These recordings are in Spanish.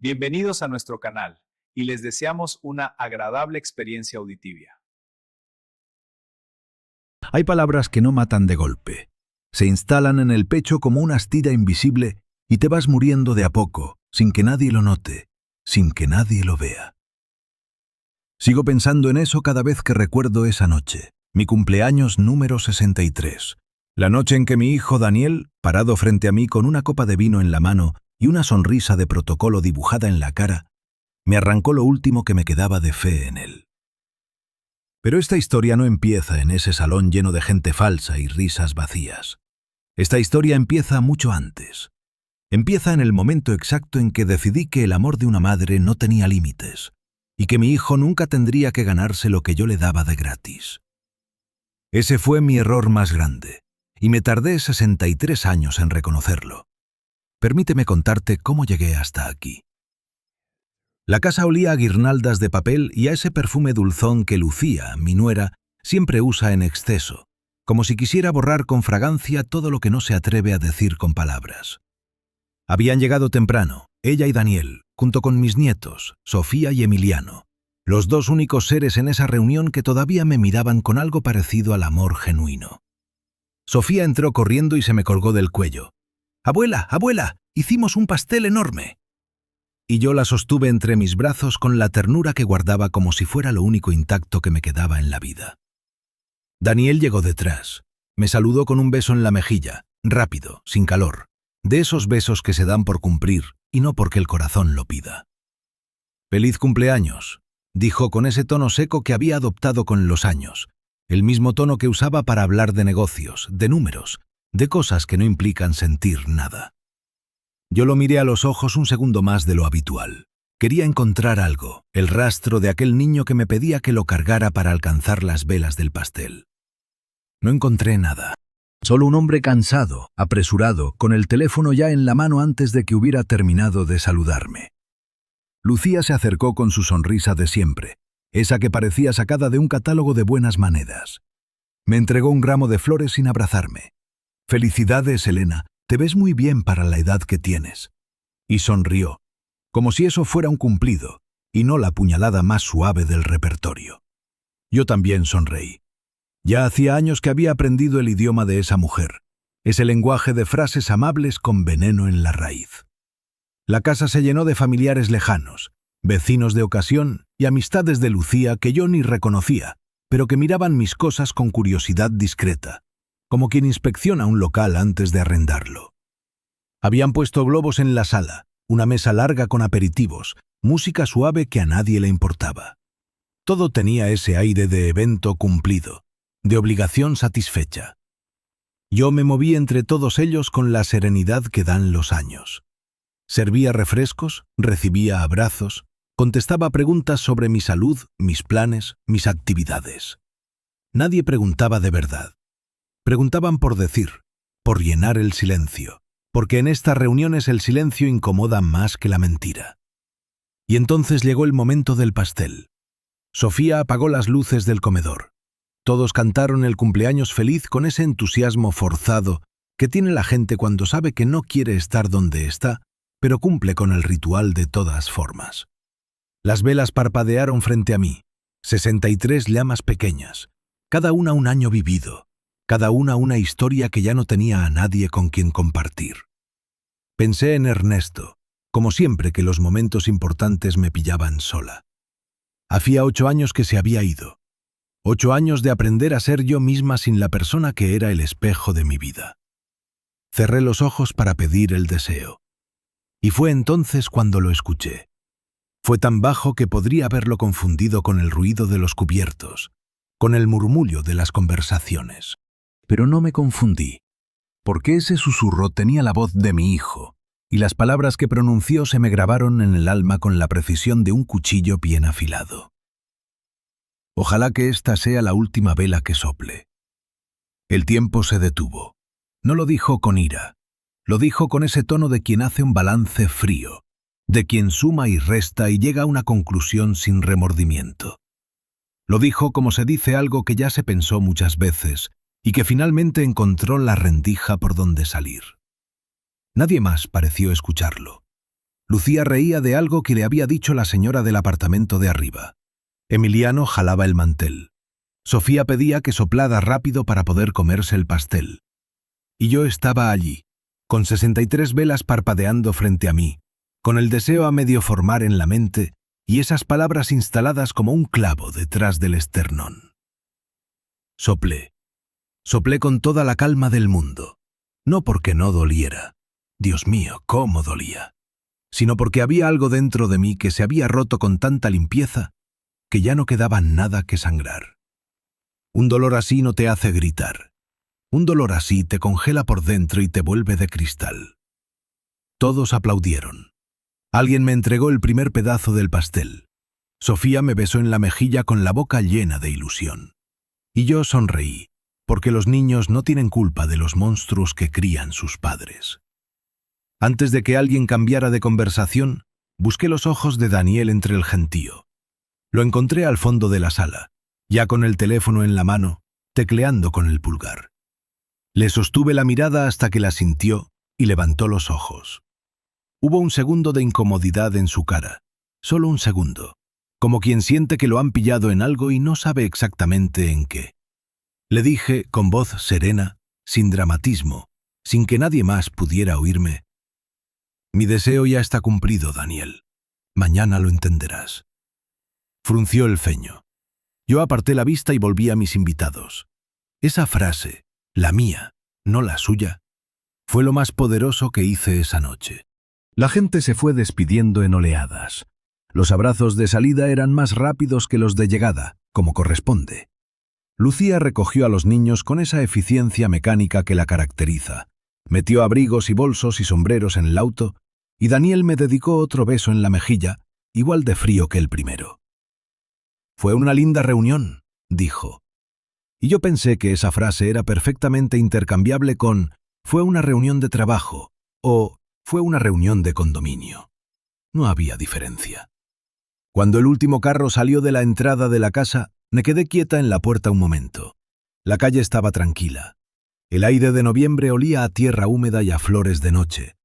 Bienvenidos a nuestro canal y les deseamos una agradable experiencia auditiva. Hay palabras que no matan de golpe. Se instalan en el pecho como una astilla invisible y te vas muriendo de a poco, sin que nadie lo note, sin que nadie lo vea. Sigo pensando en eso cada vez que recuerdo esa noche, mi cumpleaños número 63. La noche en que mi hijo Daniel, parado frente a mí con una copa de vino en la mano y una sonrisa de protocolo dibujada en la cara, me arrancó lo último que me quedaba de fe en él. Pero esta historia no empieza en ese salón lleno de gente falsa y risas vacías. Esta historia empieza mucho antes. Empieza en el momento exacto en que decidí que el amor de una madre no tenía límites y que mi hijo nunca tendría que ganarse lo que yo le daba de gratis. Ese fue mi error más grande, y me tardé 63 años en reconocerlo. Permíteme contarte cómo llegué hasta aquí. La casa olía a guirnaldas de papel y a ese perfume dulzón que Lucía, mi nuera, siempre usa en exceso, como si quisiera borrar con fragancia todo lo que no se atreve a decir con palabras. Habían llegado temprano, ella y Daniel, junto con mis nietos, Sofía y Emiliano, los dos únicos seres en esa reunión que todavía me miraban con algo parecido al amor genuino. Sofía entró corriendo y se me colgó del cuello. «¡Abuela, abuela! ¡Hicimos un pastel enorme!» Y yo la sostuve entre mis brazos con la ternura que guardaba como si fuera lo único intacto que me quedaba en la vida. Daniel llegó detrás. Me saludó con un beso en la mejilla, rápido, sin calor, de esos besos que se dan por cumplir y no porque el corazón lo pida. «Feliz cumpleaños», dijo con ese tono seco que había adoptado con los años, el mismo tono que usaba para hablar de negocios, de números, de cosas que no implican sentir nada. Yo lo miré a los ojos un segundo más de lo habitual. Quería encontrar algo, el rastro de aquel niño que me pedía que lo cargara para alcanzar las velas del pastel. No encontré nada. Solo un hombre cansado, apresurado, con el teléfono ya en la mano antes de que hubiera terminado de saludarme. Lucía se acercó con su sonrisa de siempre, esa que parecía sacada de un catálogo de buenas maneras. Me entregó un ramo de flores sin abrazarme. «Felicidades, Elena, te ves muy bien para la edad que tienes». Y sonrió, como si eso fuera un cumplido, y no la puñalada más suave del repertorio. Yo también sonreí. Ya hacía años que había aprendido el idioma de esa mujer, ese lenguaje de frases amables con veneno en la raíz. La casa se llenó de familiares lejanos, vecinos de ocasión y amistades de Lucía que yo ni reconocía, pero que miraban mis cosas con curiosidad discreta, como quien inspecciona un local antes de arrendarlo. Habían puesto globos en la sala, una mesa larga con aperitivos, música suave que a nadie le importaba. Todo tenía ese aire de evento cumplido, de obligación satisfecha. Yo me moví entre todos ellos con la serenidad que dan los años. Servía refrescos, recibía abrazos, contestaba preguntas sobre mi salud, mis planes, mis actividades. Nadie preguntaba de verdad. Preguntaban por decir, por llenar el silencio, porque en estas reuniones el silencio incomoda más que la mentira. Y entonces llegó el momento del pastel. Sofía apagó las luces del comedor. Todos cantaron el cumpleaños feliz con ese entusiasmo forzado que tiene la gente cuando sabe que no quiere estar donde está, pero cumple con el ritual de todas formas. Las velas parpadearon frente a mí, 63 llamas pequeñas, cada una un año vivido, cada una historia que ya no tenía a nadie con quien compartir. Pensé en Ernesto, como siempre que los momentos importantes me pillaban sola. Hacía 8 años que se había ido, 8 años de aprender a ser yo misma sin la persona que era el espejo de mi vida. Cerré los ojos para pedir el deseo. Y fue entonces cuando lo escuché. Fue tan bajo que podría haberlo confundido con el ruido de los cubiertos, con el murmullo de las conversaciones. Pero no me confundí, porque ese susurro tenía la voz de mi hijo, y las palabras que pronunció se me grabaron en el alma con la precisión de un cuchillo bien afilado. Ojalá que esta sea la última vela que sople. El tiempo se detuvo. No lo dijo con ira. Lo dijo con ese tono de quien hace un balance frío, de quien suma y resta y llega a una conclusión sin remordimiento. Lo dijo como se dice algo que ya se pensó muchas veces y que finalmente encontró la rendija por donde salir. Nadie más pareció escucharlo. Lucía reía de algo que le había dicho la señora del apartamento de arriba. Emiliano jalaba el mantel. Sofía pedía que soplara rápido para poder comerse el pastel. Y yo estaba allí, con 63 velas parpadeando frente a mí, con el deseo a medio formar en la mente y esas palabras instaladas como un clavo detrás del esternón. Soplé. Soplé con toda la calma del mundo, no porque no doliera, Dios mío, cómo dolía, sino porque había algo dentro de mí que se había roto con tanta limpieza que ya no quedaba nada que sangrar. Un dolor así no te hace gritar. Un dolor así te congela por dentro y te vuelve de cristal. Todos aplaudieron. Alguien me entregó el primer pedazo del pastel. Sofía me besó en la mejilla con la boca llena de ilusión. Y yo sonreí, porque los niños no tienen culpa de los monstruos que crían sus padres. Antes de que alguien cambiara de conversación, busqué los ojos de Daniel entre el gentío. Lo encontré al fondo de la sala, ya con el teléfono en la mano, tecleando con el pulgar. Le sostuve la mirada hasta que la sintió y levantó los ojos. Hubo un segundo de incomodidad en su cara, solo un segundo, como quien siente que lo han pillado en algo y no sabe exactamente en qué. Le dije con voz serena, sin dramatismo, sin que nadie más pudiera oírme: «Mi deseo ya está cumplido, Daniel. Mañana lo entenderás». Frunció el ceño. Yo aparté la vista y volví a mis invitados. Esa frase, la mía, no la suya, fue lo más poderoso que hice esa noche. La gente se fue despidiendo en oleadas. Los abrazos de salida eran más rápidos que los de llegada, como corresponde. Lucía recogió a los niños con esa eficiencia mecánica que la caracteriza. Metió abrigos y bolsos y sombreros en el auto, y Daniel me dedicó otro beso en la mejilla, igual de frío que el primero. «Fue una linda reunión», dijo. Y yo pensé que esa frase era perfectamente intercambiable con «fue una reunión de trabajo» o «fue una reunión de condominio». No había diferencia. Cuando el último carro salió de la entrada de la casa, me quedé quieta en la puerta un momento. La calle estaba tranquila. El aire de noviembre olía a tierra húmeda y a flores de noche,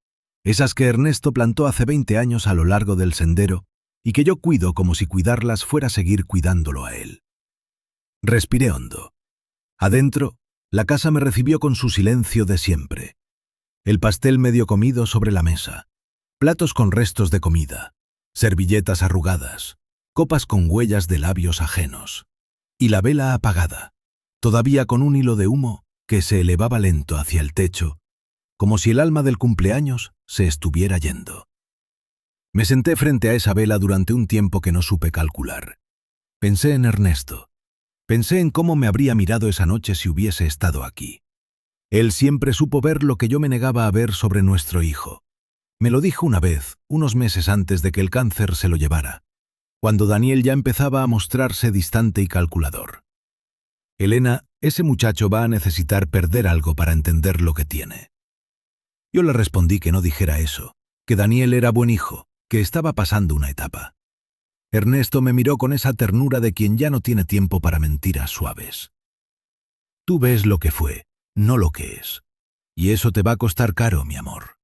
esas que Ernesto plantó hace 20 años a lo largo del sendero y que yo cuido como si cuidarlas fuera seguir cuidándolo a él. Respiré hondo. Adentro, la casa me recibió con su silencio de siempre. El pastel medio comido sobre la mesa, platos con restos de comida, servilletas arrugadas, copas con huellas de labios ajenos, y la vela apagada, todavía con un hilo de humo que se elevaba lento hacia el techo, como si el alma del cumpleaños se estuviera yendo. Me senté frente a esa vela durante un tiempo que no supe calcular. Pensé en Ernesto. Pensé en cómo me habría mirado esa noche si hubiese estado aquí. Él siempre supo ver lo que yo me negaba a ver sobre nuestro hijo. Me lo dijo una vez, unos meses antes de que el cáncer se lo llevara, cuando Daniel ya empezaba a mostrarse distante y calculador. «Elena, ese muchacho va a necesitar perder algo para entender lo que tiene». Yo le respondí que no dijera eso, que Daniel era buen hijo, que estaba pasando una etapa. Ernesto me miró con esa ternura de quien ya no tiene tiempo para mentiras suaves. «Tú ves lo que fue, no lo que es. Y eso te va a costar caro, mi amor».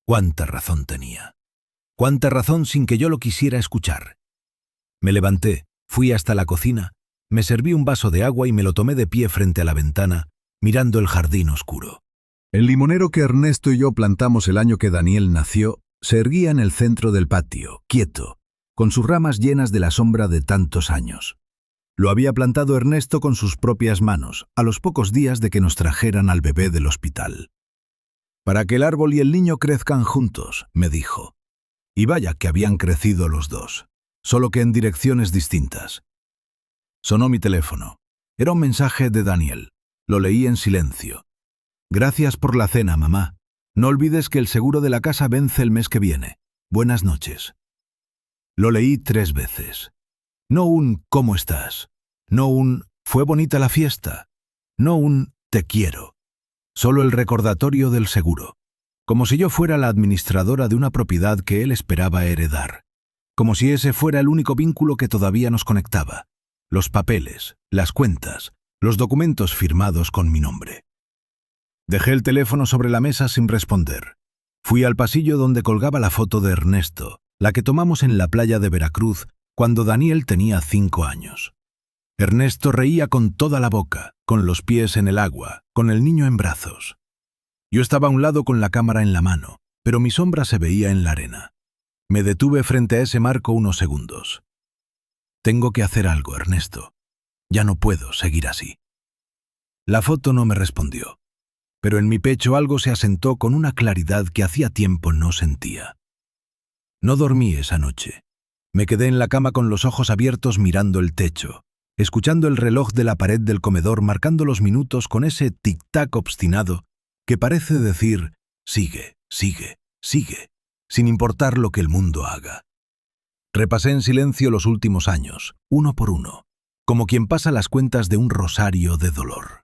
Cuánta razón tenía. Cuánta razón sin que yo lo quisiera escuchar. Me levanté, fui hasta la cocina, me serví un vaso de agua y me lo tomé de pie frente a la ventana, mirando el jardín oscuro. El limonero que Ernesto y yo plantamos el año que Daniel nació se erguía en el centro del patio, quieto, con sus ramas llenas de la sombra de tantos años. Lo había plantado Ernesto con sus propias manos, a los pocos días de que nos trajeran al bebé del hospital. «Para que el árbol y el niño crezcan juntos», me dijo. Y vaya que habían crecido los dos, solo que en direcciones distintas. Sonó mi teléfono. Era un mensaje de Daniel. Lo leí en silencio. «Gracias por la cena, mamá. No olvides que el seguro de la casa vence el mes que viene. Buenas noches». Lo leí 3 veces. No un «¿cómo estás?», no un «fue bonita la fiesta», no un «te quiero». Solo el recordatorio del seguro, como si yo fuera la administradora de una propiedad que él esperaba heredar, como si ese fuera el único vínculo que todavía nos conectaba, los papeles, las cuentas, los documentos firmados con mi nombre. Dejé el teléfono sobre la mesa sin responder. Fui al pasillo donde colgaba la foto de Ernesto, la que tomamos en la playa de Veracruz cuando Daniel tenía 5 años. Ernesto reía con toda la boca, con los pies en el agua, con el niño en brazos. Yo estaba a un lado con la cámara en la mano, pero mi sombra se veía en la arena. Me detuve frente a ese marco unos segundos. Tengo que hacer algo, Ernesto. Ya no puedo seguir así. La foto no me respondió, pero en mi pecho algo se asentó con una claridad que hacía tiempo no sentía. No dormí esa noche. Me quedé en la cama con los ojos abiertos mirando el techo, escuchando el reloj de la pared del comedor marcando los minutos con ese tic-tac obstinado que parece decir sigue, sigue, sigue, sin importar lo que el mundo haga. Repasé en silencio los últimos años, uno por uno, como quien pasa las cuentas de un rosario de dolor.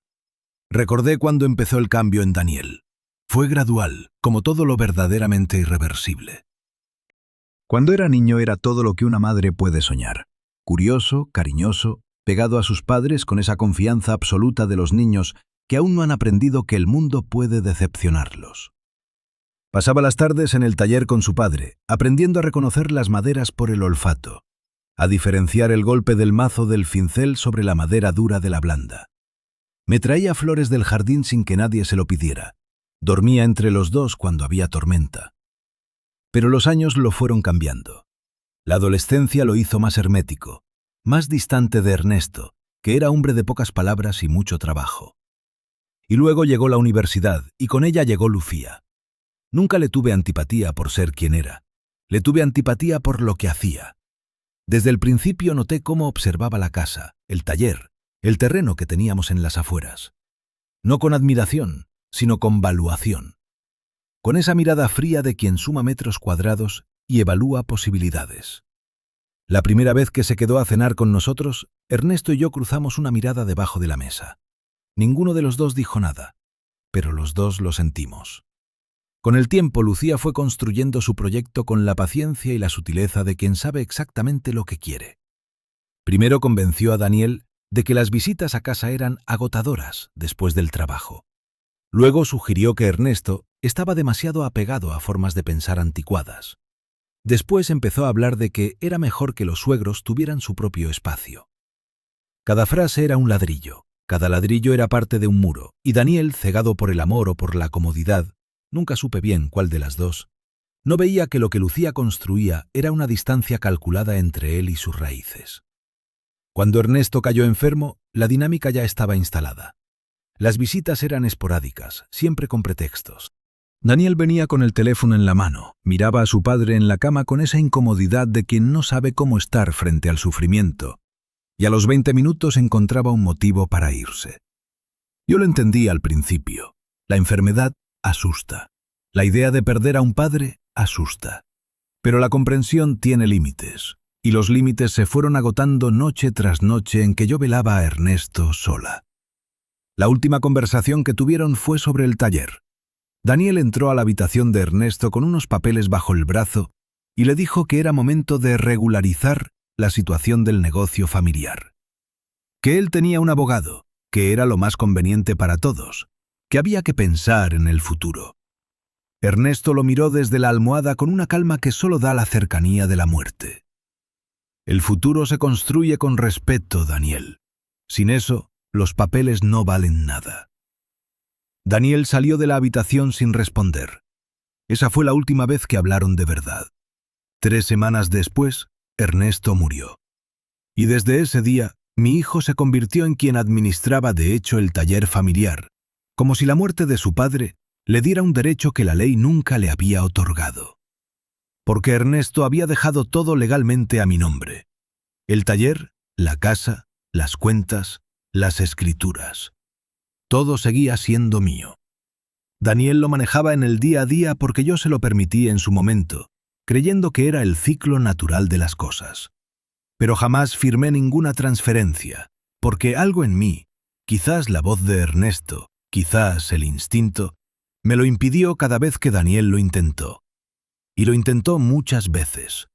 Recordé cuando empezó el cambio en Daniel. Fue gradual, como todo lo verdaderamente irreversible. Cuando era niño era todo lo que una madre puede soñar. Curioso, cariñoso, pegado a sus padres con esa confianza absoluta de los niños que aún no han aprendido que el mundo puede decepcionarlos. Pasaba las tardes en el taller con su padre, aprendiendo a reconocer las maderas por el olfato, a diferenciar el golpe del mazo del cincel sobre la madera dura de la blanda. Me traía flores del jardín sin que nadie se lo pidiera. Dormía entre los dos cuando había tormenta. Pero los años lo fueron cambiando. La adolescencia lo hizo más hermético, más distante de Ernesto, que era hombre de pocas palabras y mucho trabajo. Y luego llegó la universidad, y con ella llegó Lucía. Nunca le tuve antipatía por ser quien era. Le tuve antipatía por lo que hacía. Desde el principio noté cómo observaba la casa, el taller, el terreno que teníamos en las afueras. No con admiración, sino con valuación. Con esa mirada fría de quien suma metros cuadrados y evalúa posibilidades. La primera vez que se quedó a cenar con nosotros, Ernesto y yo cruzamos una mirada debajo de la mesa. Ninguno de los dos dijo nada, pero los dos lo sentimos. Con el tiempo, Lucía fue construyendo su proyecto con la paciencia y la sutileza de quien sabe exactamente lo que quiere. Primero convenció a Daniel de que las visitas a casa eran agotadoras después del trabajo. Luego sugirió que Ernesto estaba demasiado apegado a formas de pensar anticuadas. Después empezó a hablar de que era mejor que los suegros tuvieran su propio espacio. Cada frase era un ladrillo, cada ladrillo era parte de un muro, y Daniel, cegado por el amor o por la comodidad, nunca supe bien cuál de las dos, no veía que lo que Lucía construía era una distancia calculada entre él y sus raíces. Cuando Ernesto cayó enfermo, la dinámica ya estaba instalada. Las visitas eran esporádicas, siempre con pretextos. Daniel venía con el teléfono en la mano, miraba a su padre en la cama con esa incomodidad de quien no sabe cómo estar frente al sufrimiento, y a los 20 minutos encontraba un motivo para irse. Yo lo entendí al principio. La enfermedad asusta. La idea de perder a un padre asusta. Pero la comprensión tiene límites, y los límites se fueron agotando noche tras noche en que yo velaba a Ernesto sola. La última conversación que tuvieron fue sobre el taller. Daniel entró a la habitación de Ernesto con unos papeles bajo el brazo y le dijo que era momento de regularizar la situación del negocio familiar. Que él tenía un abogado, que era lo más conveniente para todos, que había que pensar en el futuro. Ernesto lo miró desde la almohada con una calma que solo da la cercanía de la muerte. El futuro se construye con respeto, Daniel. Sin eso, los papeles no valen nada. Daniel salió de la habitación sin responder. Esa fue la última vez que hablaron de verdad. 3 semanas después, Ernesto murió. Y desde ese día, mi hijo se convirtió en quien administraba de hecho el taller familiar, como si la muerte de su padre le diera un derecho que la ley nunca le había otorgado. Porque Ernesto había dejado todo legalmente a mi nombre. El taller, la casa, las cuentas, las escrituras. Todo seguía siendo mío. Daniel lo manejaba en el día a día porque yo se lo permití en su momento, creyendo que era el ciclo natural de las cosas. Pero jamás firmé ninguna transferencia, porque algo en mí, quizás la voz de Ernesto, quizás el instinto, me lo impidió cada vez que Daniel lo intentó. Y lo intentó muchas veces.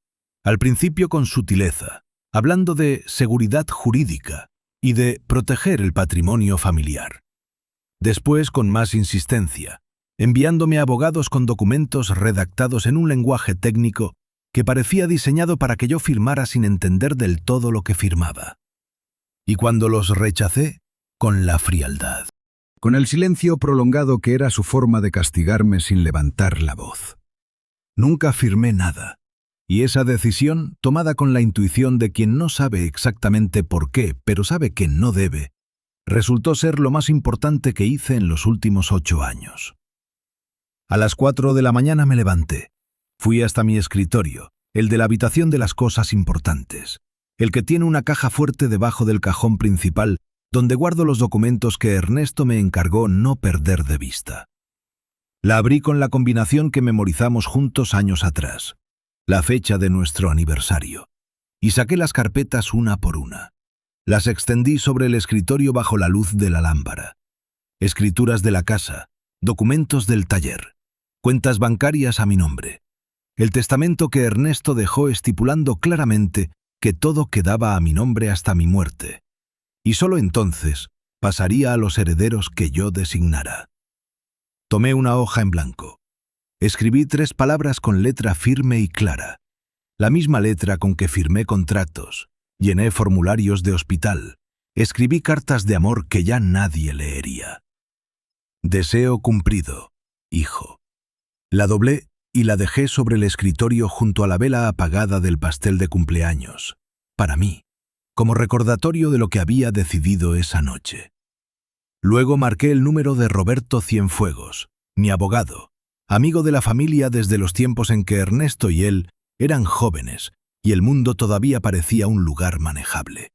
Al principio con sutileza, hablando de seguridad jurídica y de proteger el patrimonio familiar. Después con más insistencia, enviándome a abogados con documentos redactados en un lenguaje técnico que parecía diseñado para que yo firmara sin entender del todo lo que firmaba. Y cuando los rechacé, con la frialdad, con el silencio prolongado que era su forma de castigarme sin levantar la voz. Nunca firmé nada, y esa decisión, tomada con la intuición de quien no sabe exactamente por qué, pero sabe que no debe, resultó ser lo más importante que hice en los últimos 8 años. A las 4 de la mañana me levanté. Fui hasta mi escritorio, el de la habitación de las cosas importantes, el que tiene una caja fuerte debajo del cajón principal, donde guardo los documentos que Ernesto me encargó no perder de vista. La abrí con la combinación que memorizamos juntos años atrás, la fecha de nuestro aniversario, y saqué las carpetas una por una. Las extendí sobre el escritorio bajo la luz de la lámpara. Escrituras de la casa, documentos del taller, cuentas bancarias a mi nombre. El testamento que Ernesto dejó estipulando claramente que todo quedaba a mi nombre hasta mi muerte, y solo entonces pasaría a los herederos que yo designara. Tomé una hoja en blanco. Escribí 3 palabras con letra firme y clara, la misma letra con que firmé contratos, llené formularios de hospital, escribí cartas de amor que ya nadie leería. Deseo cumplido, hijo. La doblé y la dejé sobre el escritorio junto a la vela apagada del pastel de cumpleaños, para mí, como recordatorio de lo que había decidido esa noche. Luego marqué el número de Roberto Cienfuegos, mi abogado, amigo de la familia desde los tiempos en que Ernesto y él eran jóvenes y el mundo todavía parecía un lugar manejable.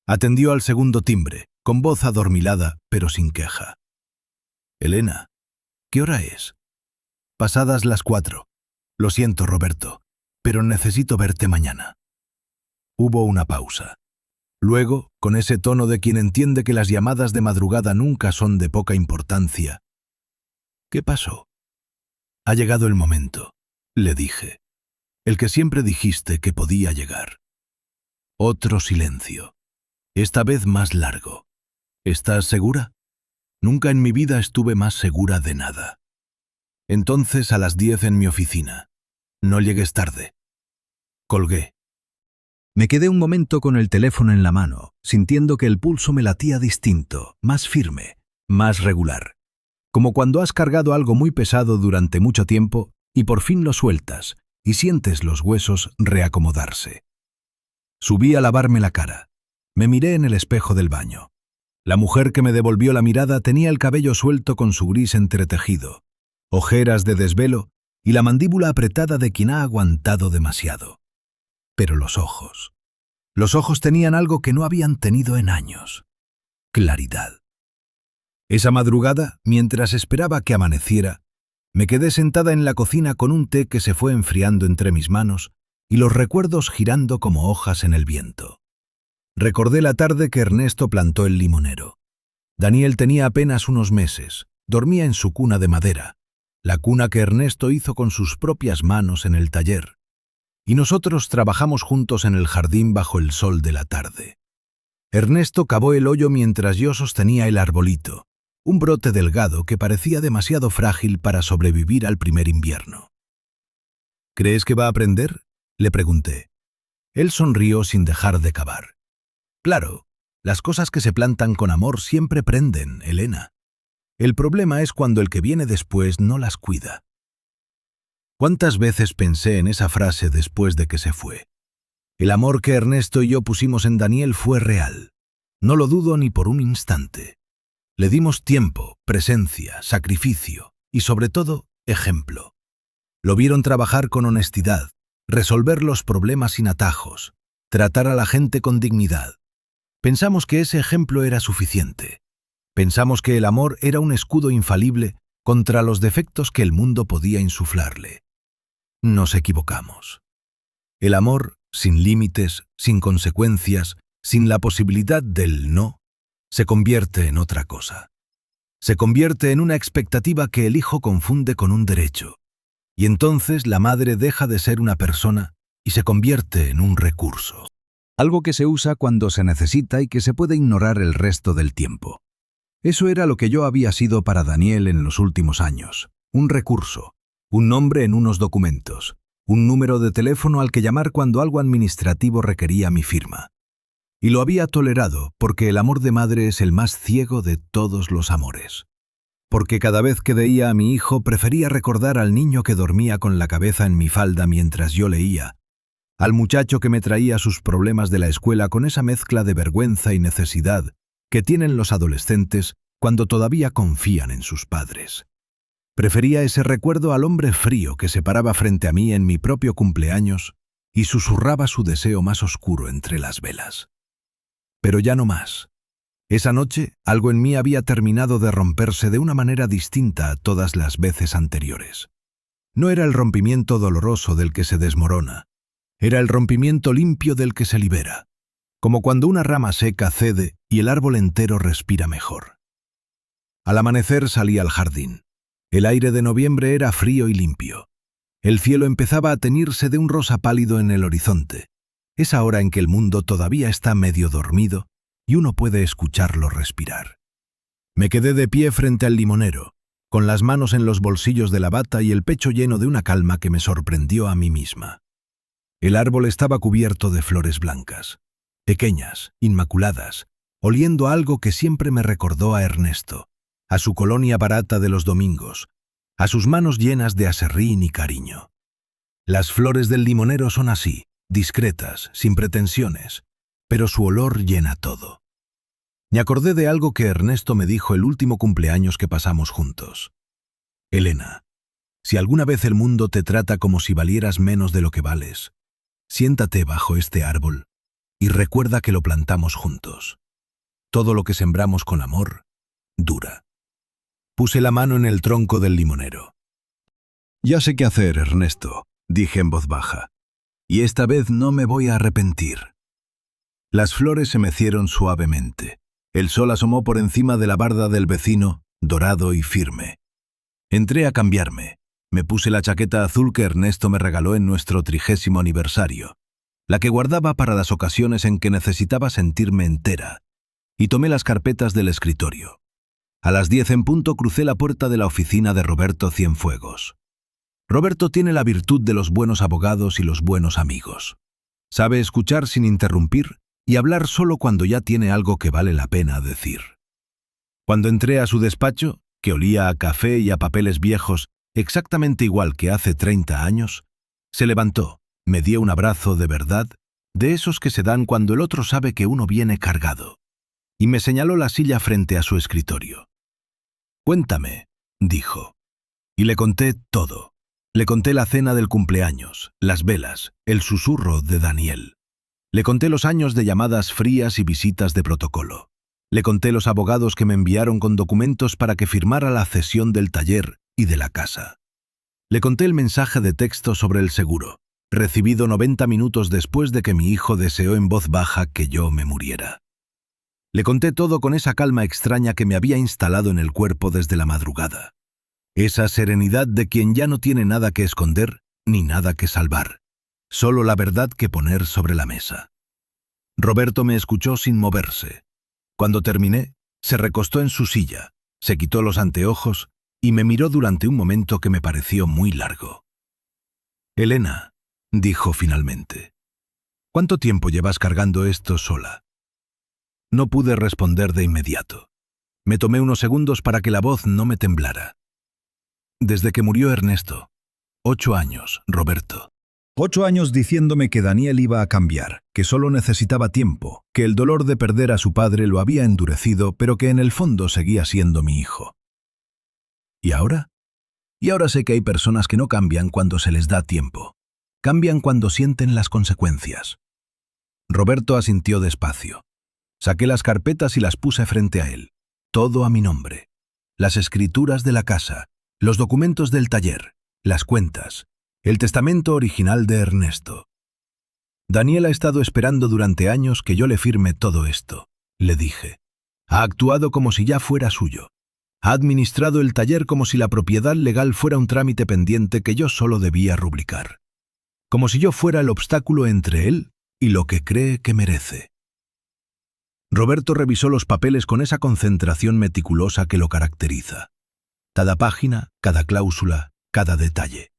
Atendió al segundo timbre, con voz adormilada, pero sin queja. «Elena, ¿qué hora es?» «Pasadas las 4. Lo siento, Roberto, pero necesito verte mañana». Hubo una pausa. Luego, con ese tono de quien entiende que las llamadas de madrugada nunca son de poca importancia. «¿Qué pasó?» «Ha llegado el momento», le dije. «El que siempre dijiste que podía llegar». Otro silencio. Esta vez más largo. «¿Estás segura?» «Nunca en mi vida estuve más segura de nada». «Entonces a las 10 en mi oficina. No llegues tarde». Colgué. Me quedé un momento con el teléfono en la mano, sintiendo que el pulso me latía distinto, más firme, más regular. Como cuando has cargado algo muy pesado durante mucho tiempo y por fin lo sueltas y sientes los huesos reacomodarse. Subí a lavarme la cara. Me miré en el espejo del baño. La mujer que me devolvió la mirada tenía el cabello suelto con su gris entretejido, ojeras de desvelo y la mandíbula apretada de quien ha aguantado demasiado. Pero los ojos tenían algo que no habían tenido en años: claridad. Esa madrugada, mientras esperaba que amaneciera, me quedé sentada en la cocina con un té que se fue enfriando entre mis manos y los recuerdos girando como hojas en el viento. Recordé la tarde que Ernesto plantó el limonero. Daniel tenía apenas unos meses, dormía en su cuna de madera, la cuna que Ernesto hizo con sus propias manos en el taller, y nosotros trabajamos juntos en el jardín bajo el sol de la tarde. Ernesto cavó el hoyo mientras yo sostenía el arbolito, un brote delgado que parecía demasiado frágil para sobrevivir al primer invierno. «¿Crees que va a aprender?», le pregunté. Él sonrió sin dejar de cavar. «Claro, las cosas que se plantan con amor siempre prenden, Elena. El problema es cuando el que viene después no las cuida». ¿Cuántas veces pensé en esa frase después de que se fue? El amor que Ernesto y yo pusimos en Daniel fue real. No lo dudo ni por un instante. Le dimos tiempo, presencia, sacrificio y, sobre todo, ejemplo. Lo vieron trabajar con honestidad, resolver los problemas sin atajos, tratar a la gente con dignidad. Pensamos que ese ejemplo era suficiente. Pensamos que el amor era un escudo infalible contra los defectos que el mundo podía insuflarle. Nos equivocamos. El amor, sin límites, sin consecuencias, sin la posibilidad del no, se convierte en otra cosa. Se convierte en una expectativa que el hijo confunde con un derecho, y entonces la madre deja de ser una persona y se convierte en un recurso. Algo que se usa cuando se necesita y que se puede ignorar el resto del tiempo. Eso era lo que yo había sido para Daniel en los últimos años. Un recurso, un nombre en unos documentos, un número de teléfono al que llamar cuando algo administrativo requería mi firma. Y lo había tolerado porque el amor de madre es el más ciego de todos los amores. Porque cada vez que veía a mi hijo prefería recordar al niño que dormía con la cabeza en mi falda mientras yo leía, al muchacho que me traía sus problemas de la escuela con esa mezcla de vergüenza y necesidad que tienen los adolescentes cuando todavía confían en sus padres. Prefería ese recuerdo al hombre frío que se paraba frente a mí en mi propio cumpleaños y susurraba su deseo más oscuro entre las velas. Pero ya no más. Esa noche, algo en mí había terminado de romperse de una manera distinta a todas las veces anteriores. No era el rompimiento doloroso del que se desmorona, era el rompimiento limpio del que se libera, como cuando una rama seca cede y el árbol entero respira mejor. Al amanecer salí al jardín. El aire de noviembre era frío y limpio. El cielo empezaba a teñirse de un rosa pálido en el horizonte, esa hora en que el mundo todavía está medio dormido y uno puede escucharlo respirar. Me quedé de pie frente al limonero, con las manos en los bolsillos de la bata y el pecho lleno de una calma que me sorprendió a mí misma. El árbol estaba cubierto de flores blancas, pequeñas, inmaculadas, oliendo a algo que siempre me recordó a Ernesto, a su colonia barata de los domingos, a sus manos llenas de aserrín y cariño. Las flores del limonero son así, discretas, sin pretensiones, pero su olor llena todo. Me acordé de algo que Ernesto me dijo el último cumpleaños que pasamos juntos. Elena, si alguna vez el mundo te trata como si valieras menos de lo que vales, siéntate bajo este árbol y recuerda que lo plantamos juntos. Todo lo que sembramos con amor, dura. Puse la mano en el tronco del limonero. Ya sé qué hacer, Ernesto, dije en voz baja, y esta vez no me voy a arrepentir. Las flores se mecieron suavemente. El sol asomó por encima de la barda del vecino, dorado y firme. Entré a cambiarme. Me puse la chaqueta azul que Ernesto me regaló en nuestro 30º aniversario, la que guardaba para las ocasiones en que necesitaba sentirme entera, y tomé las carpetas del escritorio. A las 10 en punto crucé la puerta de la oficina de Roberto Cienfuegos. Roberto tiene la virtud de los buenos abogados y los buenos amigos. Sabe escuchar sin interrumpir y hablar solo cuando ya tiene algo que vale la pena decir. Cuando entré a su despacho, que olía a café y a papeles viejos exactamente igual que hace 30 años, se levantó, me dio un abrazo de verdad, de esos que se dan cuando el otro sabe que uno viene cargado, y me señaló la silla frente a su escritorio. «Cuéntame», dijo. Y le conté todo. Le conté la cena del cumpleaños, las velas, el susurro de Daniel. Le conté los años de llamadas frías y visitas de protocolo. Le conté los abogados que me enviaron con documentos para que firmara la cesión del taller y de la casa. Le conté el mensaje de texto sobre el seguro, recibido 90 minutos después de que mi hijo deseó en voz baja que yo me muriera. Le conté todo con esa calma extraña que me había instalado en el cuerpo desde la madrugada. Esa serenidad de quien ya no tiene nada que esconder ni nada que salvar, solo la verdad que poner sobre la mesa. Roberto me escuchó sin moverse. Cuando terminé, se recostó en su silla, se quitó los anteojos y me miró durante un momento que me pareció muy largo. «Elena», dijo finalmente, «¿cuánto tiempo llevas cargando esto sola?» No pude responder de inmediato. Me tomé unos segundos para que la voz no me temblara. «Desde que murió Ernesto. 8 años, Roberto». 8 años diciéndome que Daniel iba a cambiar, que solo necesitaba tiempo, que el dolor de perder a su padre lo había endurecido, pero que en el fondo seguía siendo mi hijo. ¿Y ahora? Y ahora sé que hay personas que no cambian cuando se les da tiempo. Cambian cuando sienten las consecuencias. Roberto asintió despacio. Saqué las carpetas y las puse frente a él. Todo a mi nombre. Las escrituras de la casa, los documentos del taller, las cuentas, el testamento original de Ernesto. Daniel ha estado esperando durante años que yo le firme todo esto, le dije. Ha actuado como si ya fuera suyo. Ha administrado el taller como si la propiedad legal fuera un trámite pendiente que yo solo debía rubricar. Como si yo fuera el obstáculo entre él y lo que cree que merece. Roberto revisó los papeles con esa concentración meticulosa que lo caracteriza. Cada página, cada cláusula, cada detalle.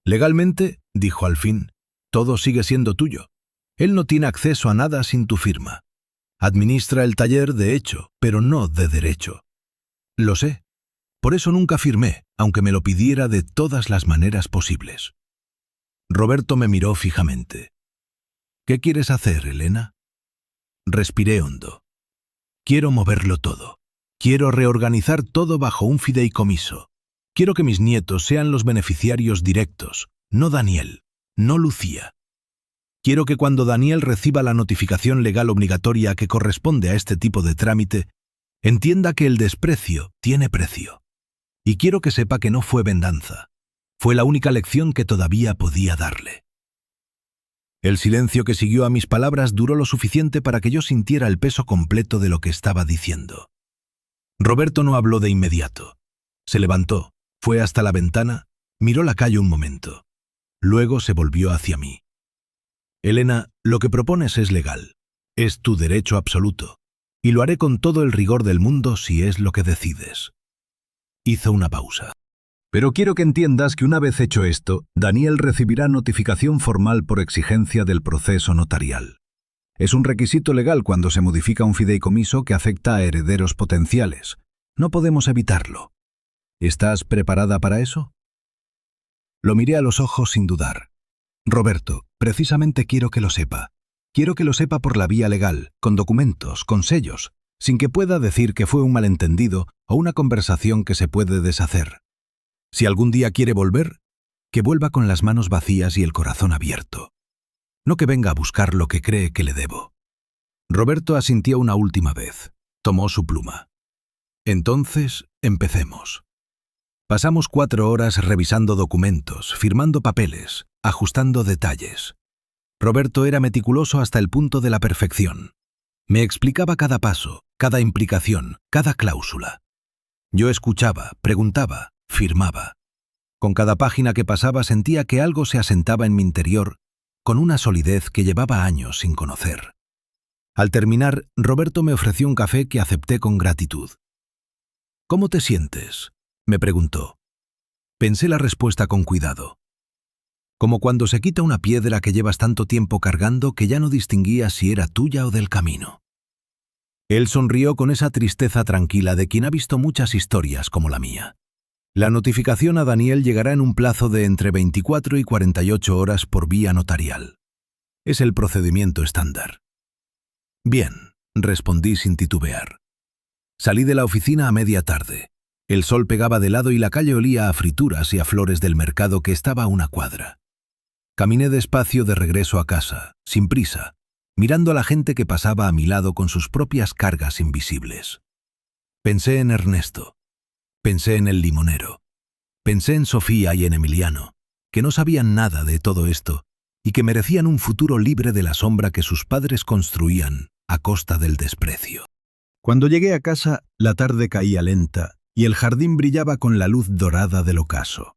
Legalmente, dijo al fin, todo sigue siendo tuyo. Él no tiene acceso a nada sin tu firma. Administra el taller de hecho, pero no de derecho. Lo sé. Por eso nunca firmé, aunque me lo pidiera de todas las maneras posibles. Roberto me miró fijamente. ¿Qué quieres hacer, Elena? Respiré hondo. Quiero moverlo todo. Quiero reorganizar todo bajo un fideicomiso. Quiero que mis nietos sean los beneficiarios directos, no Daniel, no Lucía. Quiero que cuando Daniel reciba la notificación legal obligatoria que corresponde a este tipo de trámite, entienda que el desprecio tiene precio. Y quiero que sepa que no fue venganza. Fue la única lección que todavía podía darle. El silencio que siguió a mis palabras duró lo suficiente para que yo sintiera el peso completo de lo que estaba diciendo. Roberto no habló de inmediato. Se levantó, fue hasta la ventana, miró la calle un momento. Luego se volvió hacia mí. Elena, lo que propones es legal. Es tu derecho absoluto. Y lo haré con todo el rigor del mundo si es lo que decides. Hizo una pausa. Pero quiero que entiendas que una vez hecho esto, Daniel recibirá notificación formal por exigencia del proceso notarial. Es un requisito legal cuando se modifica un fideicomiso que afecta a herederos potenciales. No podemos evitarlo. ¿Estás preparada para eso? Lo miré a los ojos sin dudar. Roberto, precisamente quiero que lo sepa. Quiero que lo sepa por la vía legal, con documentos, con sellos, sin que pueda decir que fue un malentendido o una conversación que se puede deshacer. Si algún día quiere volver, que vuelva con las manos vacías y el corazón abierto. No que venga a buscar lo que cree que le debo. Roberto asintió una última vez. Tomó su pluma. Entonces, empecemos. Pasamos 4 horas revisando documentos, firmando papeles, ajustando detalles. Roberto era meticuloso hasta el punto de la perfección. Me explicaba cada paso, cada implicación, cada cláusula. Yo escuchaba, preguntaba, firmaba. Con cada página que pasaba sentía que algo se asentaba en mi interior, con una solidez que llevaba años sin conocer. Al terminar, Roberto me ofreció un café que acepté con gratitud. ¿Cómo te sientes?, me preguntó. Pensé la respuesta con cuidado. Como cuando se quita una piedra que llevas tanto tiempo cargando que ya no distinguías si era tuya o del camino. Él sonrió con esa tristeza tranquila de quien ha visto muchas historias como la mía. La notificación a Daniel llegará en un plazo de entre 24 y 48 horas por vía notarial. Es el procedimiento estándar. Bien, respondí sin titubear. Salí de la oficina a media tarde. El sol pegaba de lado y la calle olía a frituras y a flores del mercado que estaba a una cuadra. Caminé despacio de regreso a casa, sin prisa, mirando a la gente que pasaba a mi lado con sus propias cargas invisibles. Pensé en Ernesto. Pensé en el limonero. Pensé en Sofía y en Emiliano, que no sabían nada de todo esto y que merecían un futuro libre de la sombra que sus padres construían a costa del desprecio. Cuando llegué a casa, la tarde caía lenta y el jardín brillaba con la luz dorada del ocaso.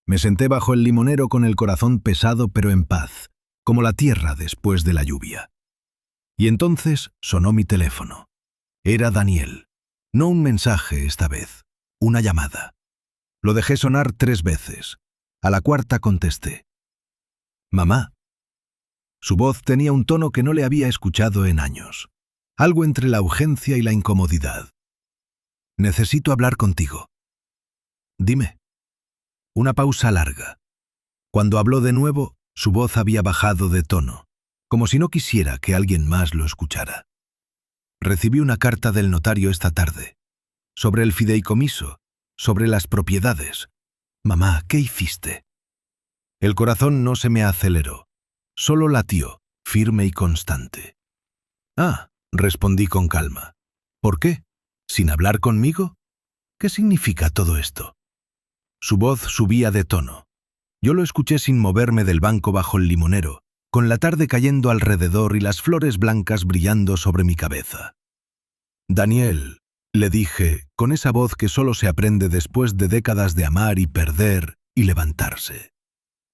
Me senté bajo el limonero con el corazón pesado pero en paz, como la tierra después de la lluvia. Y entonces sonó mi teléfono. Era Daniel. No un mensaje esta vez, una llamada. Lo dejé sonar 3 veces. A la cuarta contesté. «Mamá». Su voz tenía un tono que no le había escuchado en años. Algo entre la urgencia y la incomodidad. «Necesito hablar contigo». «Dime». Una pausa larga. Cuando habló de nuevo, su voz había bajado de tono, como si no quisiera que alguien más lo escuchara. «Recibí una carta del notario esta tarde. Sobre el fideicomiso, sobre las propiedades. Mamá, ¿qué hiciste?» El corazón no se me aceleró, solo latió, firme y constante. «Ah», respondí con calma. «¿Por qué? ¿Sin hablar conmigo? ¿Qué significa todo esto?» Su voz subía de tono. Yo lo escuché sin moverme del banco bajo el limonero, con la tarde cayendo alrededor y las flores blancas brillando sobre mi cabeza. «Daniel», le dije, con esa voz que solo se aprende después de décadas de amar y perder y levantarse.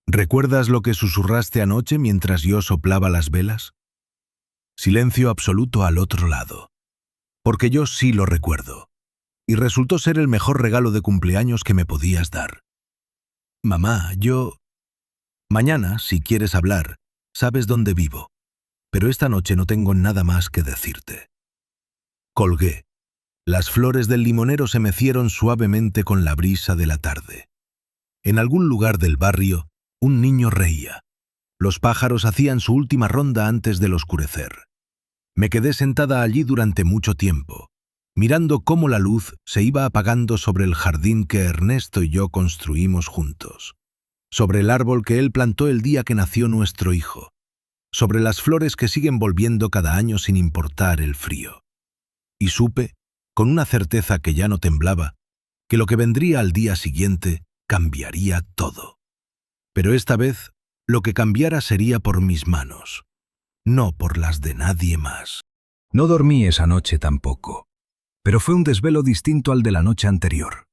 «¿Recuerdas lo que susurraste anoche mientras yo soplaba las velas?» Silencio absoluto al otro lado. Porque yo sí lo recuerdo. Y resultó ser el mejor regalo de cumpleaños que me podías dar. Mamá, yo... Mañana, si quieres hablar, sabes dónde vivo. Pero esta noche no tengo nada más que decirte. Colgué. Las flores del limonero se mecieron suavemente con la brisa de la tarde. En algún lugar del barrio, un niño reía. Los pájaros hacían su última ronda antes del oscurecer. Me quedé sentada allí durante mucho tiempo, mirando cómo la luz se iba apagando sobre el jardín que Ernesto y yo construimos juntos, sobre el árbol que él plantó el día que nació nuestro hijo, sobre las flores que siguen volviendo cada año sin importar el frío. Y supe, con una certeza que ya no temblaba, que lo que vendría al día siguiente cambiaría todo. Pero esta vez, lo que cambiara sería por mis manos, no por las de nadie más. No dormí esa noche tampoco, pero fue un desvelo distinto al de la noche anterior.